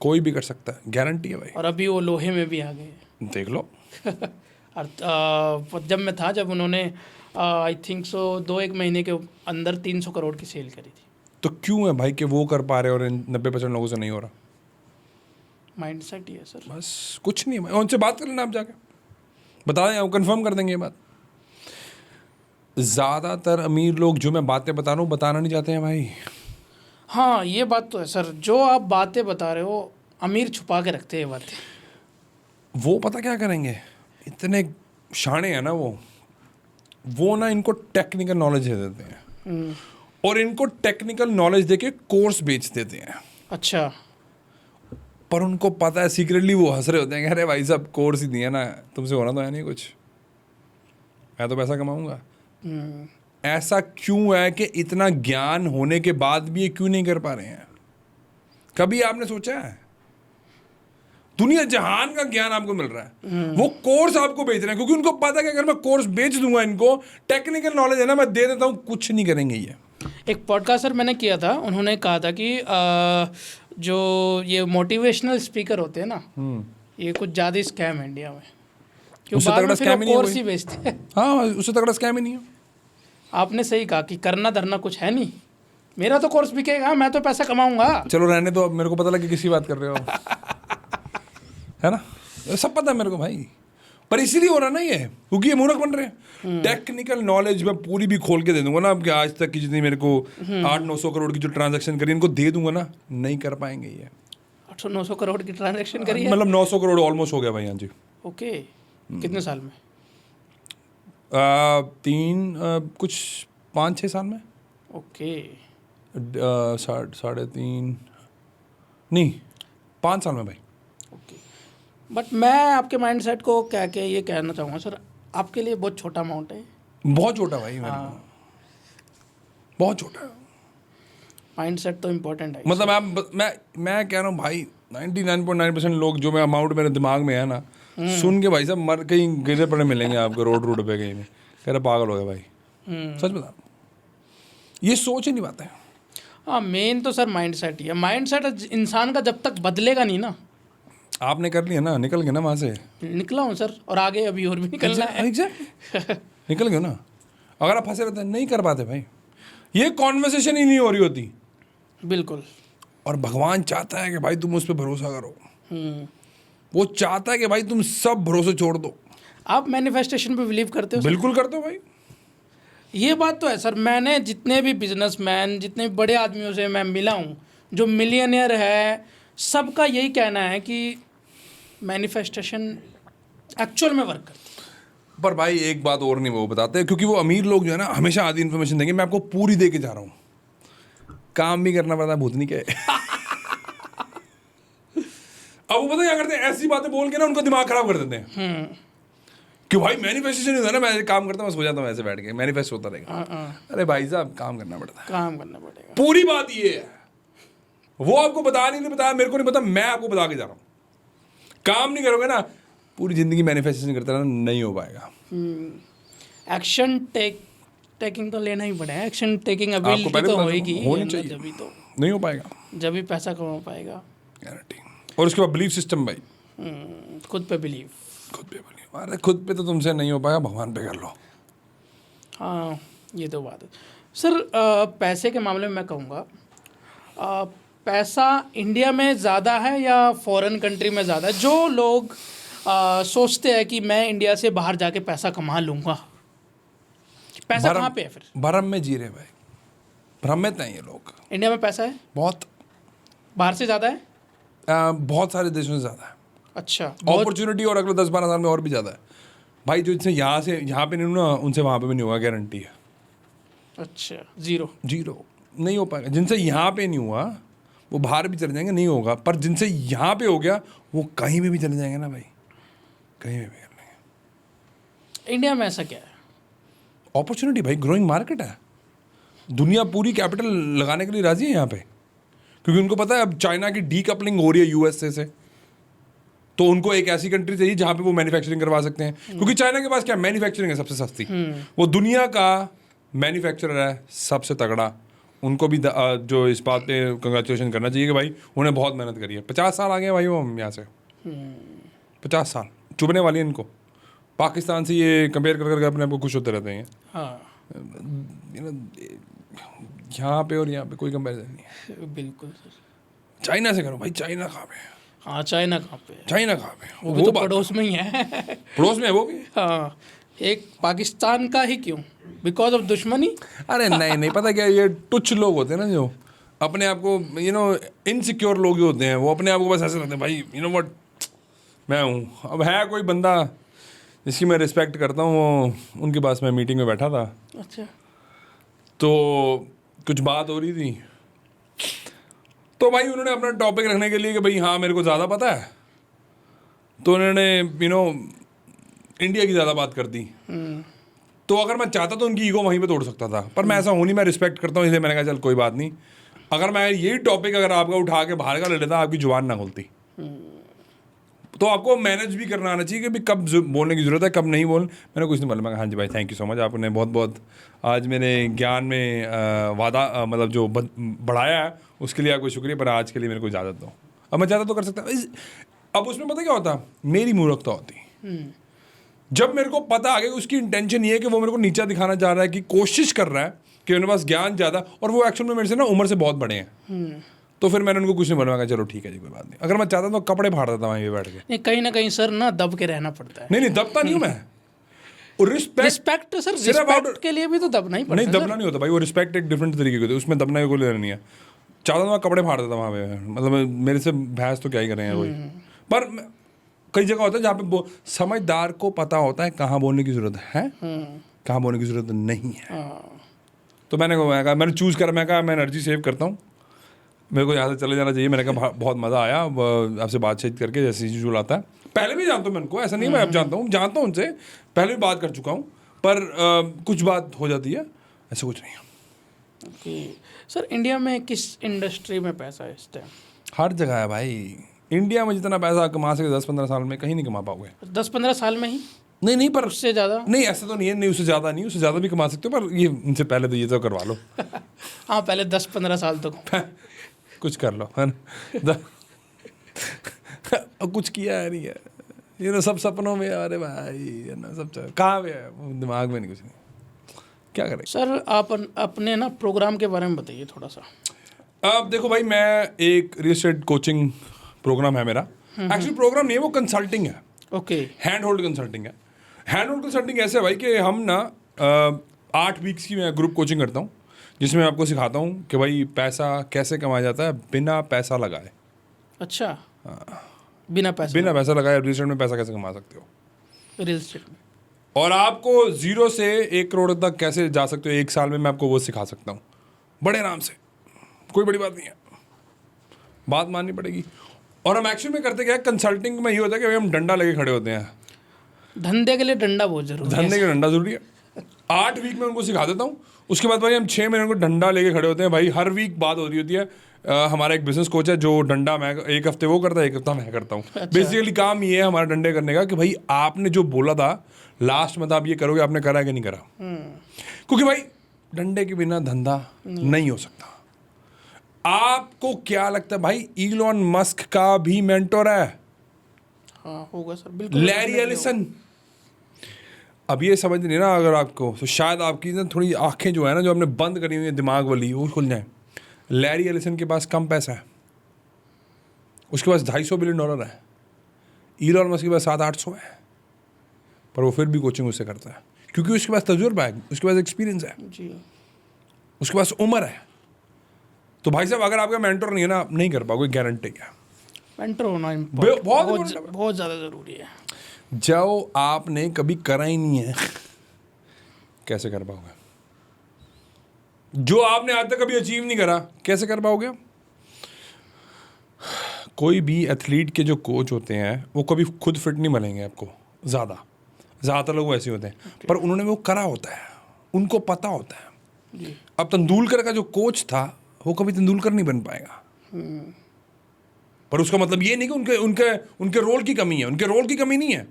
कोई भी कर सकता है, गारंटी है भाई। और अभी वो लोहे में भी आ गए, देख लो। और जब मैं था, जब उन्होंने आई थिंक सो 2-1 महीने के अंदर 300 करोड़ की सेल करी थी। तो क्यों है भाई कि वो कर पा रहे और 90% लोगों से नहीं हो रहा? माइंडसेट ही है सर। बस कुछ नहीं है भाई, उनसे बात कर लेना आप जाके, बता दें, कंफर्म कर देंगे ये बात। ज़्यादातर अमीर लोग जो मैं बातें बता रहा हूँ बताना नहीं चाहते हैं भाई। हाँ ये बात तो है सर, जो आप बातें बता रहे हो अमीर छुपा के रखते हैं बातें। वो पता क्या करेंगे, इतने शाणे हैं ना वो ना इनको टेक्निकल नॉलेज दे देते हैं और इनको टेक्निकल नॉलेज देके कोर्स बेच देते हैं। अच्छा। पर उनको पता है, सीक्रेटली वो हंस रहे होते हैं, कह रहे भाई साहब कोर्स ही दिया ना, तुमसे होना तो है नहीं कुछ, मैं तो पैसा कमाऊंगा। ऐसा क्यों है कि इतना ज्ञान होने के बाद भी ये क्यों नहीं कर पा रहे हैं? कभी आपने सोचा है? दुनिया जहान का ज्ञान आपको मिल रहा है, वो कोर्स आपको बेच रहे हैं क्योंकि उनको पता है कि अगर मैं कोर्स बेच दूंगा इनको, टेक्निकल नॉलेज है ना मैं दे देता हूँ, कुछ नहीं करेंगे ये। एक पॉडकास्टर मैंने किया था, उन्होंने कहा था कि जो ये मोटिवेशनल स्पीकर होते हैं ना, ये कुछ ज़्यादा स्कैम है इंडिया में, क्यों उससे बाद तगड़ा में फिर scam ही नहीं है कोर्स कोई। ही बेचते हैं। हाँ, उससे तगड़ा स्कैम ही नहीं है। आपने सही कहा कि करना धरना कुछ है नहीं, मेरा तो कोर्स बिकेगा, मैं तो पैसा कमाऊंगा। चलो रहने दो, अब मेरे को पता लगे किसी बात कर रहे हो है ना, सब पता है मेरे को भाई, पर इसीलिए हो रहा ना ये, क्योंकि ये मूर्ख बन रहे हैं। टेक्निकल नॉलेज मैं पूरी भी खोल के दे दूंगा ना, अब कि आज तक की जितनी मेरे को 800-900 करोड़ की जो ट्रांजैक्शन करी इनको दे दूंगा ना, नहीं कर पाएंगे ये। 800-900 करोड़ की ट्रांजैक्शन करी है, मतलब 900 करोड़ ऑलमोस्ट हो गया भाई। हाँ जी। ओके। कितने साल में? कुछ 5-6 साल में। ओके। 3.5 नहीं 5 साल में भाई। ओके, बट मैं आपके माइंड सेट को क्या क्या ये कहना चाहूँगा सर, आपके लिए बहुत छोटा अमाउंट है। बहुत छोटा भाई मेरे को, बहुत छोटा। माइंड सेट तो इम्पोर्टेंट है। मतलब मैं कह रहा हूँ भाई 99.9% लोग जो मैं अमाउंट मेरे दिमाग में है ना, सुन के भाई साहब मर कहीं गिरे पड़े मिलेंगे आपको रोड पे कहीं में, कह रहे पागल हो गया भाई। सच बता, ये सोच ही नहीं पाते। हाँ, मेन तो सर माइंड सेट ही है। माइंड सेट इंसान का जब तक बदलेगा नहीं ना। आपने कर लिया ना, निकल गए ना वहाँ से। निकला हूँ सर, और आगे अभी और भी निकलना है। एग्जैक्टली निकल गए ना। अगर आप फंसे रहते नहीं कर पाते भाई, ये कॉन्वर्सेशन ही नहीं हो रही होती। बिल्कुल। और भगवान चाहता है कि भाई तुम उस पर भरोसा करो, हम्म। वो चाहता है कि भाई तुम सब भरोसे छोड़ दो। आप मैनिफेस्टेशन पे बिलीव करते हो? बिल्कुल करते हो भाई। ये बात तो है सर, मैंने जितने भी बिजनेसमैन, जितने भी बड़े आदमियों से मैं मिला हूँ जो मिलियनियर है, सबका यही कहना है कि मैनिफेस्टेशन एक्चुअल में वर्क करती है। पर भाई एक बात और नहीं वो बताते, क्योंकि वो अमीर लोग जो है ना हमेशा आधी इन्फॉर्मेशन देंगे, मैं आपको पूरी दे के जा रहा हूँ, काम भी करना पड़ता है भूतनी के। अब वो पता क्या करते हैं, ऐसी बातें बोल के ना उनका दिमाग खराब कर देते हैं कि भाई मैनिफेस्टेशन होता है ना, मैं काम करता हूँ, मैं सो जाता हूँ ऐसे बैठ के, मैनिफेस्ट होता रहेगा। अरे भाई साहब काम करना पड़ता है, काम करना पड़ेगा। पूरी बात ये है। वो आपको बता नहीं बताया, मेरे को नहीं पता, मैं आपको बता के जा रहा हूँ। काम नहीं करोगे ना, पूरी जिंदगी मैनिफेस्टेशन करते रहना, नहीं हो पाएगा। एक्शन टेकिंग तो लेना ही पड़ेगा। एक्शन टेकिंग आपको एबिलिटी पहले तो बता होगी, होनी चाहिए, जब तो नहीं हो पाएगा, जब भी पैसा कमा पाएगा। गारंटी। और उसके बाद बिलीफ सिस्टम भाई, खुद पे बिलीव। खुद पे बिलीव। अरे खुद पे तो तुमसे नहीं हो पाएगा, भगवान पे कर लो। हाँ, ये तो बात है सर। पैसे के मामले में मैं कहूँगा, पैसा इंडिया में ज़्यादा है या फॉरेन कंट्री में ज़्यादा है? जो लोग सोचते हैं कि मैं इंडिया से बाहर जाके पैसा कमा लूँगा, पैसा कहाँ पे है फिर? भ्रम में जी रहे भाई, भ्रमित हैं ये लोग। इंडिया में पैसा है बहुत, बाहर से ज़्यादा है? बहुत सारे देशों से ज़्यादा है। अच्छा, अपॉर्चुनिटी और अगले 10-12 साल में और भी ज़्यादा है भाई। जो इनसे यहाँ पे नहीं हुआ ना, उनसे वहाँ पे भी नहीं होगा, गारंटी है। अच्छा, जीरो नहीं हो पाएगा। जिनसे यहाँ पे नहीं हुआ वो बाहर भी चले जाएंगे, नहीं होगा। पर जिनसे यहाँ पे हो गया वो कहीं में भी चले जाएंगे ना भाई, कहीं में भी कर लेंगे। इंडिया में ऐसा क्या है? अपॉर्चुनिटी भाई, ग्रोइंग मार्केट है। दुनिया पूरी कैपिटल लगाने के लिए राजी है यहाँ पे, क्योंकि उनको पता है अब चाइना की डीकपलिंग हो रही है यूएसए से, तो उनको एक ऐसी कंट्री चाहिए जहाँ पे वो मैन्युफैक्चरिंग करवा सकते हैं। क्योंकि चाइना के पास क्या मैन्युफैक्चरिंग है सबसे सस्ती, वो दुनिया का मैन्युफैक्चरर है सबसे तगड़ा। उनको भी जो इस बात पे कंग्रेचुलेशन करना चाहिए कि भाई उन्हें बहुत मेहनत करी है। 50 साल आ गए भाई वो हम यहाँ से, 50 साल चुभने वाली है इनको। पाकिस्तान से ये कंपेयर कर करके अपने आप को खुश होते रहते हैं। हाँ, यहाँ पे और यहाँ पे कोई कंपेरिजन नहीं है। बिल्कुल सर। चाइना से करो भाई, चाइना कहाँ पे है? हाँ, चाइना कहाँ पे है? चाइना कहाँ पे है? वो भी तो बात- पड़ोस में ही है। पड़ोस में है वो भी। हाँ, एक पाकिस्तान का ही क्यों? बिकॉज ऑफ दुश्मनी। अरे नहीं पता क्या, ये टुच्छ लोग होते हैं ना, जो अपने आप को इनसिक्योर लोग ही होते हैं। वो अपने आप को बस ऐसे लगते हैं भाई व्हाट, मैं हूँ। अब है कोई बंदा जिसकी मैं रिस्पेक्ट करता हूँ, वो उनके पास मैं मीटिंग में बैठा था, अच्छा, तो कुछ बात हो रही थी, तो भाई उन्होंने अपना टॉपिक रखने के लिए कि भाई हाँ मेरे को ज़्यादा पता है, तो उन्होंने इंडिया की ज़्यादा बात कर दी। तो अगर मैं चाहता तो उनकी ईगो वहीं पे तोड़ सकता था, पर मैं ऐसा हूँ नहीं, मैं रिस्पेक्ट करता हूँ, इसलिए मैंने कहा चल कोई बात नहीं। अगर मैं यही टॉपिक अगर आपका उठा के बाहर का ले लेता, आपकी जुबान ना खुलती। तो आपको मैनेज भी करना आना चाहिए कि भी कब बोलने की ज़रूरत है, कब नहीं बोल। मैंने कुछ नहीं बोला, मैं कहा हाँ जी भाई थैंक यू सो मच, आपने बहुत बहुत आज मेरे ज्ञान में मतलब जो बढ़ाया है उसके लिए आपको शुक्रिया, पर आज के लिए मेरे को इजाज़त दो। अब मैं ज़्यादा तो कर सकता। अब उसमें पता क्या होता, मेरी मूर्खता होती। जब मेरे को पता आ गया कि उसकी इंटेंशन ये है कि वो मेरे को नीचा दिखाना चाह रहा है, कि कोशिश कर रहा है कि मेरे पास ज्ञान ज़्यादा, और वो एक्चुअल में मेरे से ना उम्र से बहुत बड़े हैं, तो फिर मैंने उनको कुछ नहीं बोला, चलो ठीक है जी कोई बात नहीं। अगर मैं चाहता तो कपड़े फाड़ देता वहीं पे बैठ के। नहीं, कहीं ना कहीं सर ना दब के रहना पड़ता है। नहीं दबता नहीं हूँ मैं। रिस्पेक्ट सर, रिस्पेक्ट के लिए भी तो दबना ही पड़ता है। नहीं दबना नहीं होता भाई, वो रिस्पेक्ट एक डिफरेंट तरीके की होती है, उसमें दबना कोई लेना नहीं है। चाहता तो मैं कपड़े फाड़ देता वहाँ पे, मतलब मेरे से बहस तो क्या ही कर रहे हैं कोई। पर कई जगह होता है जहाँ पे समझदार को पता होता है कहाँ बोलने की जरूरत है, कहाँ बोलने की जरूरत नहीं है। तो मैंने चूज़ करा, मैं कहा मैं एनर्जी सेव करता हूँ, मेरे को यहाँ से चले जाना चाहिए। मैंने कहा बहुत मज़ा आया आपसे बातचीत करके, जैसे यूजुअल आता है। पहले भी जानता हूँ मैं उनको, ऐसा नहीं मैं अब जानता हूँ उनसे, पहले भी बात कर चुका हूँ, पर कुछ बात हो जाती है, ऐसा कुछ नहीं है। ओके सर, इंडिया में किस इंडस्ट्री में पैसा है इस टाइम? हर जगह है भाई। इंडिया में जितना पैसा कमा सके 10-15 साल में कहीं नहीं कमा पाओगे। 10-15 साल में ही? नहीं पर उससे ज़्यादा नहीं, ऐसा तो नहीं है, नहीं उससे ज़्यादा नहीं, उससे ज़्यादा भी कमा सकते हो, पर ये इनसे पहले तो ये तो करवा लो। हाँ, पहले 10-15 साल तो कुछ कर लो, है ना। कुछ किया है नहीं है, ये तो सब सपनों में। अरे भाई है ना, सब कहाँ पे है, दिमाग में नहीं, कुछ नहीं, क्या करें। सर आप अपने ना प्रोग्राम के बारे में बताइए थोड़ा सा। अब देखो भाई, मैं एक रियल एस्टेट कोचिंग प्रोग्राम है मेरा। एक्चुअली प्रोग्राम नहीं है, वो कंसल्टिंग है। ओके। हैंड होल्ड कंसल्टिंग है। हैंड होल्ड कंसल्टिंग ऐसे है भाई कि हम ना 8 वीक्स की मैं ग्रुप कोचिंग करता हूँ, जिसमें मैं आपको सिखाता हूँ कि भाई पैसा कैसे कमाया जाता है बिना पैसा लगाए। अच्छा, बिना पैसा लगाए रियल एस्टेट में पैसा कैसे कमा सकते हो, रियल एस्टेट में। और आपको 0 से 1 करोड़ तक कैसे जा सकते हो 1 साल में, मैं आपको वो सिखा सकता हूँ बड़े आराम से। कोई बड़ी बात नहीं है, बात माननी पड़ेगी। और हम एक्चुअली में करते क्या है, कंसल्टिंग में ये होता है कि भाई हम डंडा लेके खड़े होते हैं। धंधे के लिए डंडा बहुत जरूरी है। धंधे के डंडा जरूरी है। 8 वीक में उनको सिखा देता हूँ, उसके बाद भाई हम 6 महीने उनको डंडा लेके खड़े होते हैं। भाई हर वीक बात हो रही होती है। हमारा एक बिजनेस कोच है जो डंडा मैं एक हफ्ते वो करता है, एक हफ्ता मैं करता हूँ। बेसिकली काम ये है हमारा डंडे करने का कि भाई आपने जो बोला था लास्ट में आप ये करोगे, आपने करा है कि नहीं करा। क्योंकि भाई डंडे के बिना धंधा नहीं हो सकता। आपको क्या लगता है भाई, इलॉन मस्क का भी मेंटोर है? हाँ होगा सर, बिल्कुल। Larry Ellison. अब ये समझ नहीं ना अगर आपको, तो शायद आपकी ना थोड़ी आंखें जो है ना, जो आपने बंद करी हुई है दिमाग वाली, वो खुल जाए। लैरी एलिसन के पास कम पैसा है, उसके पास $250 बिलियन है। इलॉन मस्क के पास 700-800 है, पर वो फिर भी कोचिंग उससे करता है क्योंकि उसके पास तजुर्बा है, उसके पास एक्सपीरियंस है जी, उसके पास उम्र है। तो भाई साहब, अगर आपका मेंटर नहीं है ना, आप नहीं कर पाओगे, गारंटी है। मेंटर होना बहुत ज़्यादा ज़रूरी है। जो आपने कभी करा ही नहीं है कैसे कर पाओगे? जो आपने आज तक कभी अचीव नहीं करा कैसे कर पाओगे? कोई भी एथलीट के जो कोच होते हैं वो कभी खुद फिट नहीं बनेंगे आपको। ज़्यादातर लोग वैसे होते हैं, पर उन्होंने वो करा होता है, उनको पता होता है। अब तेंदुलकर का जो कोच था वो कभी तेंदुलकर नहीं बन पाएगा, पर उसका मतलब ये नहीं कि उनके उनके उनके रोल की कमी है। उनके रोल की कमी नहीं है।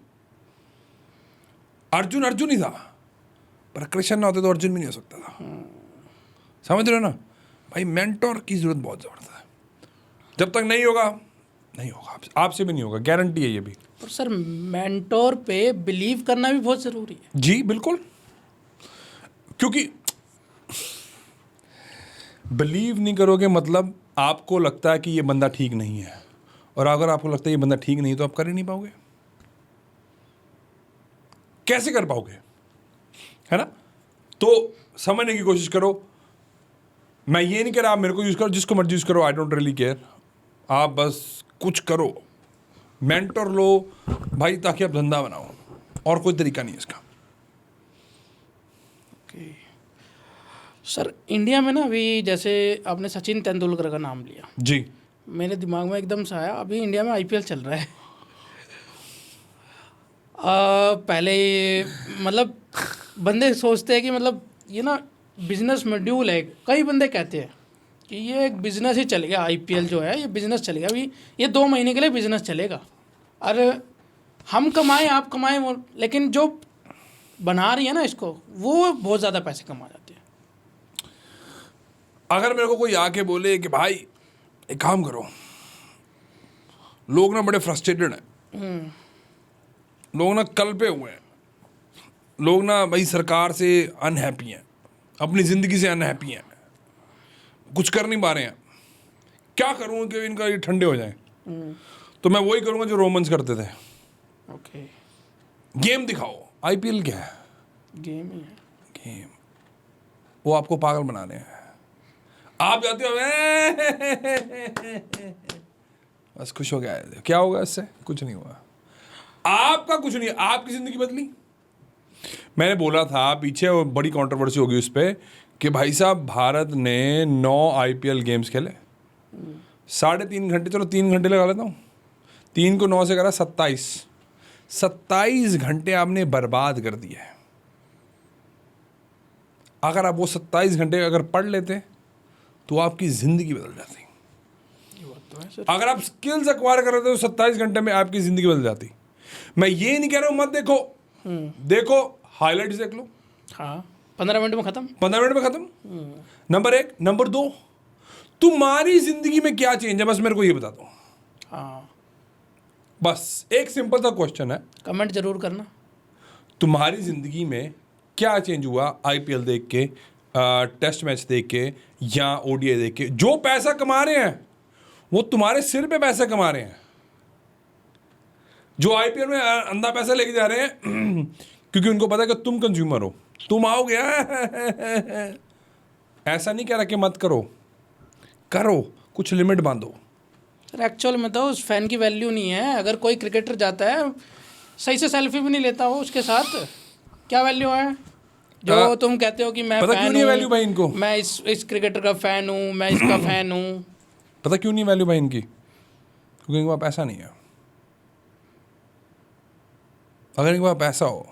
अर्जुन ही था, पर कृष्ण ना होते तो अर्जुन भी नहीं हो सकता था। समझ रहे हो ना भाई, मेंटोर की जरूरत बहुत ज़बरदस्त है। जब तक नहीं होगा आपसे भी नहीं होगा, गारंटी है ये भी। पर सर मेंटोर पे बिलीव करना भी बहुत ज़रूरी है। जी बिल्कुल, क्योंकि बिलीव नहीं करोगे मतलब आपको लगता है कि ये बंदा ठीक नहीं है, और अगर आपको लगता है ये बंदा ठीक नहीं है तो आप कर ही नहीं पाओगे। कैसे कर पाओगे, है ना? तो समझने की कोशिश करो। मैं ये नहीं कह रहा आप मेरे को यूज़ करो, जिसको मर्जी यूज़ करो, आई डोंट रियली केयर। आप बस कुछ करो, मेंटर लो भाई, ताकि आप धंधा बनाओ, और कोई तरीका नहीं है इसका। सर इंडिया में ना अभी जैसे आपने सचिन तेंदुलकर का नाम लिया जी, मेरे दिमाग में एकदम से आया। अभी इंडिया में IPL चल रहा है। पहले मतलब बंदे सोचते हैं कि मतलब ये ना बिजनेस मॉड्यूल है। कई बंदे कहते हैं कि ये एक बिज़नेस ही चलेगा, IPL जो है ये बिज़नेस चलेगा। अभी ये 2 महीने के लिए बिज़नेस चलेगा, अरे हम कमाएं आप कमाएं वो, लेकिन जो बना रही है ना इसको, वो बहुत ज़्यादा पैसे कमा जाती है। अगर मेरे को कोई आके बोले कि भाई एक काम करो, लोग ना बड़े फ्रस्ट्रेटेड हैं, लोग ना कल पे हुए हैं, लोग ना भाई सरकार से अनहैप्पी हैं, अपनी ज़िंदगी से अनहैप्पी हैं, कुछ कर नहीं पा रहे हैं, क्या करूँ कि इनका ये ठंडे हो जाएं? तो मैं वही करूँगा जो रोमन्स करते थे, ओके, गेम दिखाओ। आईपीएल क्या है? गेम ही है। गेम। वो आपको पागल बना रहे हैं। आप जाते हो बस खुश हो गया है। क्या होगा इससे? कुछ नहीं हुआ, आपका कुछ नहीं, आपकी ज़िंदगी बदली। मैंने बोला था पीछे, और बड़ी कंट्रोवर्सी होगी उस पर कि भाई साहब भारत ने 9 आईपीएल गेम्स खेले, 3.5 घंटे, चलो 3 घंटे लगा लेता हूँ, 3 को 9 से करा 27 घंटे आपने बर्बाद कर दिए। अगर आप वो 27 घंटे अगर पढ़ लेते तो आपकी ज़िंदगी बदल जाती। ये बात तो है सर। अगर आप स्किल्स एक्वायर कर रहे थे तो 27 घंटे में आपकी ज़िंदगी बदल जाती। मैं ये नहीं कह रहा हूँ मत देखो, देखो, हाईलाइट्स देख लो, हाँ, 15 मिनट में ख़त्म। 15 मिनट में खत्म। नंबर 1। नंबर 2, तुम्हारी जिंदगी में क्या चेंज है, बस मेरे को ये बता दो। हाँ, बस एक सिंपल सा क्वेश्चन है, कमेंट जरूर करना। तुम्हारी जिंदगी में क्या चेंज हुआ आईपीएल देख के, टेस्ट मैच देख के, या ओडीआई देख के? जो पैसा कमा रहे हैं वो तुम्हारे सिर पे पैसा कमा रहे हैं। जो आईपीएल में अंधा पैसा लेके जा रहे हैं क्योंकि उनको पता है कि तुम कंज्यूमर हो, तुम आओगे। ऐसा नहीं कह रहा कि मत करो, करो, कुछ लिमिट बांधो। सर एक्चुअल में तो उस फैन की वैल्यू नहीं है। अगर कोई क्रिकेटर जाता है, सही से सेल्फी भी नहीं लेता हो उसके साथ, क्या वैल्यू है? जो तुम कहते हो कि मैं पता क्यों नहीं है वैल्यू भाई इनको? मैं इस क्रिकेटर का फ़ैन हूँ, मैं इसका फ़ैन हूँ। पता क्यों नहीं वैल्यू भाई इनकी? क्योंकि इनके पास पैसा नहीं है। अगर इनके पास पैसा हो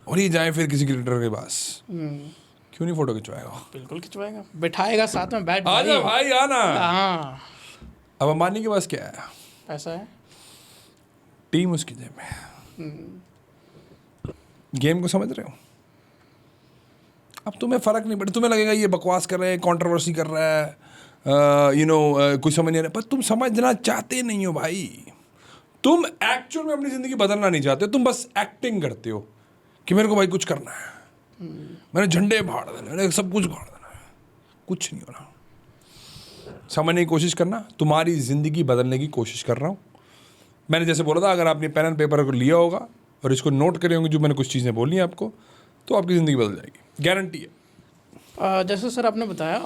और ये जाए फिर किसी क्रिकेटर के पास, क्यों नहीं फोटो खिंचवाएगा? बिल्कुल खिंचवाएगा, बैठाएगा साथ में, बैठ आजा भाई आना। हाँ, अब अंबानी के पास क्या है? ऐसा है। टीम उसकी जेब में। गेम को समझ रहे हो? अब तुम्हें फर्क नहीं पड़ता, तुम्हें लगेगा ये बकवास कर रहे हैं, कंट्रोवर्सी कर रहा है, कुछ समझ नहीं आ रहा, पर तुम समझना चाहते नहीं हो भाई। तुम एक्चुअल में अपनी ज़िंदगी बदलना नहीं चाहते, तुम बस एक्टिंग करते हो कि मेरे को भाई कुछ करना है, मैंने झंडे फाड़ देना, मैंने सब कुछ फाड़ देना है। कुछ नहीं हो रहा। समझने की कोशिश करना, तुम्हारी ज़िंदगी बदलने की कोशिश कर रहा हूँ। मैंने जैसे बोला था, अगर आपने पेन एंड पेपर को लिया होगा और इसको नोट करे होंगे जो मैंने कुछ चीज़ें बोली हैं आपको, तो आपकी ज़िंदगी बदल जाएगी, गारंटी है। जैसे सर आपने बताया,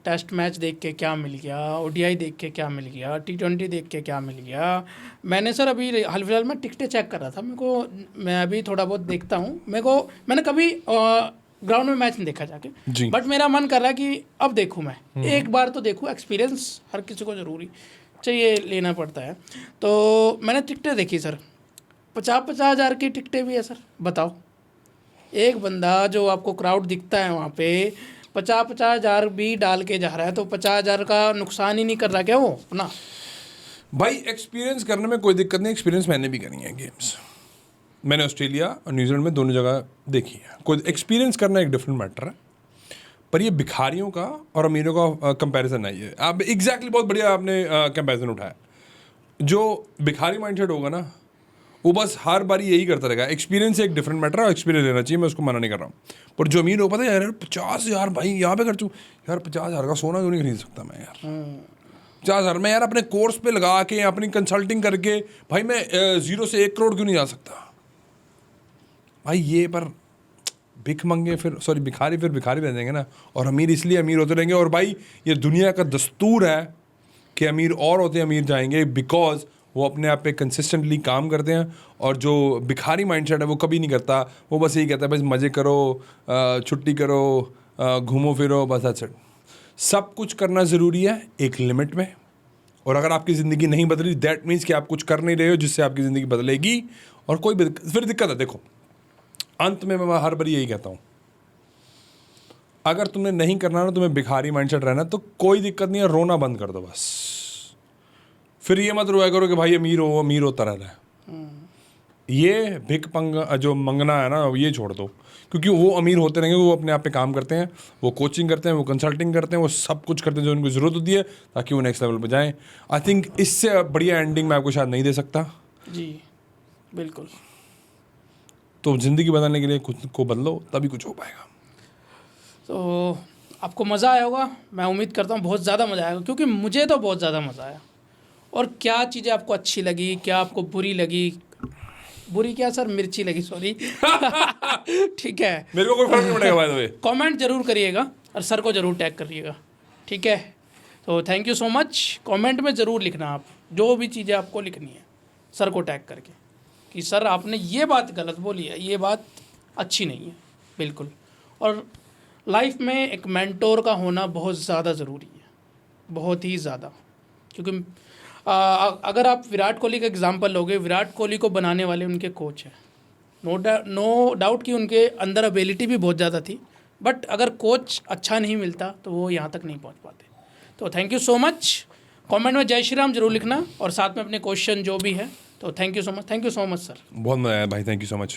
टेस्ट मैच देख के क्या मिल गया, ओडीआई देख के क्या मिल गया, T20 देख के क्या मिल गया। मैंने सर अभी हाल फिलहाल में टिकटें चेक कर रहा था। मैं अभी थोड़ा बहुत देखता हूँ। मैंने कभी ग्राउंड में मैच नहीं देखा जाके, बट मेरा मन कर रहा है कि अब देखूँ, मैं एक बार तो देखूँ। एक्सपीरियंस हर किसी को ज़रूरी चाहिए, लेना पड़ता है। तो मैंने टिकटें देखी सर, 50-50 हज़ार की टिकटें भी है सर। बताओ, एक बंदा जो आपको क्राउड दिखता है वहाँ पे 50-50 हज़ार भी डाल के जा रहा है, तो 50 हज़ार का नुकसान ही नहीं कर रहा क्या वो अपना? भाई एक्सपीरियंस करने में कोई दिक्कत नहीं, एक्सपीरियंस मैंने भी करी है गेम्स। मैंने ऑस्ट्रेलिया और न्यूजीलैंड में दोनों जगह देखी है। कोई एक्सपीरियंस करना एक डिफरेंट मैटर है, पर ये भिखारियों का और अमीरों का कंपैरिजन नहीं है। आप एग्जैक्टली बहुत बढ़िया आपने कंपैरिजन उठाया। जो भिखारी माइंडसेट होगा ना, वो बस हर बारी यही करता रहेगा। एक्सपीरियंस एक डिफरेंट मैटर है, एक्सपीरियंस लेना चाहिए, मैं उसको मना नहीं कर रहा हूँ। पर जो अमीर हो, पता है यार 50 हज़ार भाई यहाँ पे खर्च, यार 50 हज़ार का सोना क्यों नहीं खरीद सकता मैं यार? 50 हज़ार में यार अपने कोर्स पे लगा के, अपनी कंसल्टिंग करके, भाई मैं 0 से 1 करोड़ क्यों नहीं जा सकता भाई? ये पर भिख मंगे भिखारी फिर भिखारी रह जाएंगे ना, और अमीर इसलिए अमीर होते रहेंगे। और भाई ये दुनिया का दस्तूर है कि अमीर और होते अमीर जाएंगे, बिकॉज वो अपने आप पे कंसिस्टेंटली काम करते हैं। और जो भिखारी माइंडसेट है वो कभी नहीं करता, वो बस यही कहता है बस मज़े करो, छुट्टी करो, घूमो फिरो, बस दैट्स इट। सब कुछ करना ज़रूरी है एक लिमिट में। और अगर आपकी ज़िंदगी नहीं बदली, दैट मीन्स कि आप कुछ कर नहीं रहे हो जिससे आपकी ज़िंदगी बदलेगी, और कोई फिर दिक्कत है। देखो, अंत में मैं हर बार यही कहता हूँ, अगर तुमने नहीं करना ना, तुम्हें भिखारी माइंडसेट रहना, तो कोई दिक्कत नहीं है, रोना बंद कर दो बस। फिर ये मत रोया करो कि भाई अमीर होता रह रहा है। ये भिक जो मंगना है ना, ये छोड़ दो, क्योंकि वो अमीर होते रहेंगे, वो अपने आप पे काम करते हैं, वो कोचिंग करते हैं, वो कंसल्टिंग करते हैं, वो सब कुछ करते हैं जो उनको ज़रूरत होती है ताकि वो नेक्स्ट लेवल पे जाएं। आई थिंक इससे बढ़िया एंडिंग मैं आपको शायद नहीं दे सकता। जी बिल्कुल। तो ज़िंदगी बदलने के लिए खुद को बदलो, तभी कुछ हो पाएगा। तो आपको मज़ा आया होगा, मैं उम्मीद करता हूँ बहुत ज़्यादा मज़ा आएगा, क्योंकि मुझे तो बहुत ज़्यादा मज़ा आया। और क्या चीज़ें आपको अच्छी लगी, क्या आपको बुरी लगी, बुरी क्या सर, मिर्ची लगी, सॉरी ठीक है, मेरे को कोई फर्क नहीं पड़ेगा बाय द वे। कमेंट जरूर करिएगा और सर को ज़रूर टैग करिएगा, ठीक है। तो thank you so much. Comment में ज़रूर लिखना आप जो भी चीज़ें आपको लिखनी है, सर को टैग करके कि सर आपने ये बात गलत बोली है, ये बात अच्छी नहीं है, बिल्कुल। और लाइफ में एक मेंटोर का होना बहुत ज़्यादा ज़रूरी है, बहुत ही ज़्यादा, क्योंकि अगर आप विराट कोहली का एग्जांपल लोगे, विराट कोहली को बनाने वाले उनके कोच हैं। नो डाउट कि उनके अंदर एबिलिटी भी बहुत ज़्यादा थी, बट अगर कोच अच्छा नहीं मिलता तो वो यहाँ तक नहीं पहुँच पाते। तो thank you so much. Comment में जय श्री राम जरूर लिखना और साथ में अपने क्वेश्चन जो भी है। तो thank you so much sir. बहुत मज़ा आया भाई, थैंक यू सो मच।